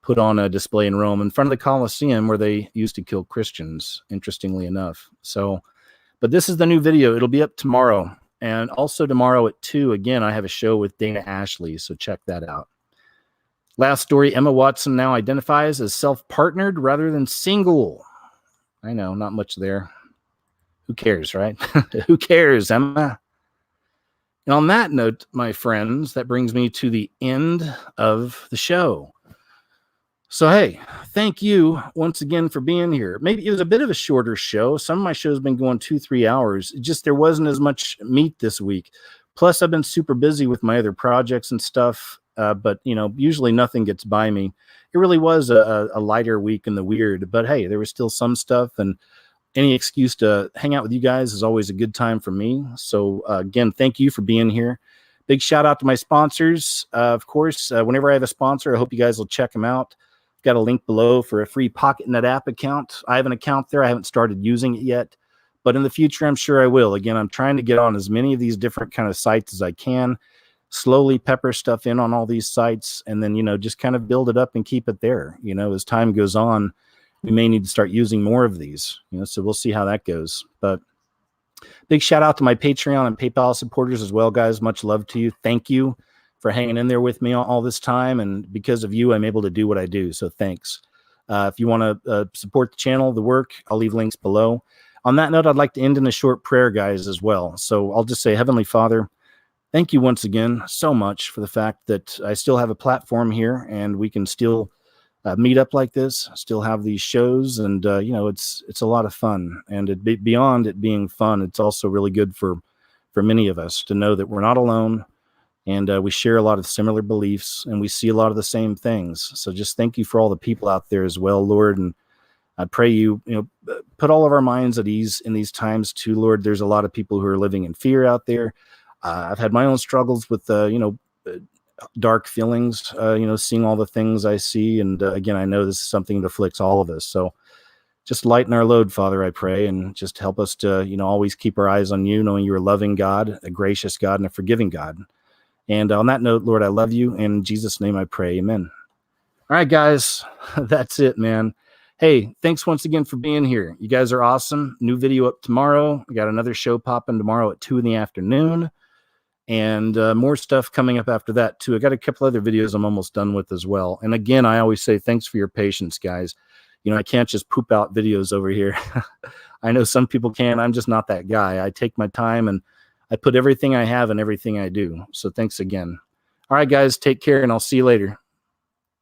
[SPEAKER 1] put on a display in Rome in front of the Colosseum where they used to kill Christians, interestingly enough. So, but this is the new video. It'll be up tomorrow. And also tomorrow at 2, again, I have a show with Dana Ashley, so check that out. Last story, Emma Watson now identifies as self-partnered rather than single. I know, not much there. Who cares, right? Who cares, Emma? And on that note, my friends, that brings me to the end of the show. So, hey, thank you once again for being here. Maybe it was a bit of a shorter show. Some of my shows have been going 2-3 hours. Just there wasn't as much meat this week. Plus, I've been super busy with my other projects and stuff. But, you know, usually nothing gets by me. It really was a lighter week in the weird. But, hey, there was still some stuff. And any excuse to hang out with you guys is always a good time for me. So, again, thank you for being here. Big shout out to my sponsors. Of course, whenever I have a sponsor, I hope you guys will check them out. Got a link below for a free PocketNet app account. I have an account there. I haven't started using it yet, but in the future, I'm sure I will. Again, I'm trying to get on as many of these different kind of sites as I can, slowly pepper stuff in on all these sites, and then, you know, just kind of build it up and keep it there. You know, as time goes on, we may need to start using more of these, you know, so we'll see how that goes. But big shout out to my Patreon and PayPal supporters as well, guys. Much love to you. Thank you for hanging in there with me all this time. And because of you, I'm able to do what I do. So thanks. If you want to support the channel, the work, I'll leave links below. On that note, I'd like to end in a short prayer, guys, as well. So I'll just say, Heavenly Father, thank you once again so much for the fact that I still have a platform here and we can still meet up like this, still have these shows. And, you know, it's a lot of fun. And beyond it being fun, it's also really good for many of us to know that we're not alone. And we share a lot of similar beliefs and we see a lot of the same things. So just thank you for all the people out there as well, Lord. And I pray you put all of our minds at ease in these times too, Lord. There's a lot of people who are living in fear out there. I've had my own struggles with, dark feelings, seeing all the things I see. And again, I know this is something that afflicts all of us. So just lighten our load, Father, I pray, and just help us to, always keep our eyes on you, knowing you're a loving God, a gracious God, and a forgiving God. And on that note, Lord, I love you. In Jesus' name I pray. Amen. All right, guys, that's it, man. Hey, thanks once again for being here. You guys are awesome. New video up tomorrow. We got another show popping tomorrow at 2 in the afternoon. And more stuff coming up after that, too. I got a couple other videos I'm almost done with as well. And again, I always say thanks for your patience, guys. I can't just poop out videos over here. I know some people can. I'm just not that guy. I take my time and I put everything I have in everything I do. So thanks again. All right, guys, take care, and I'll see you later.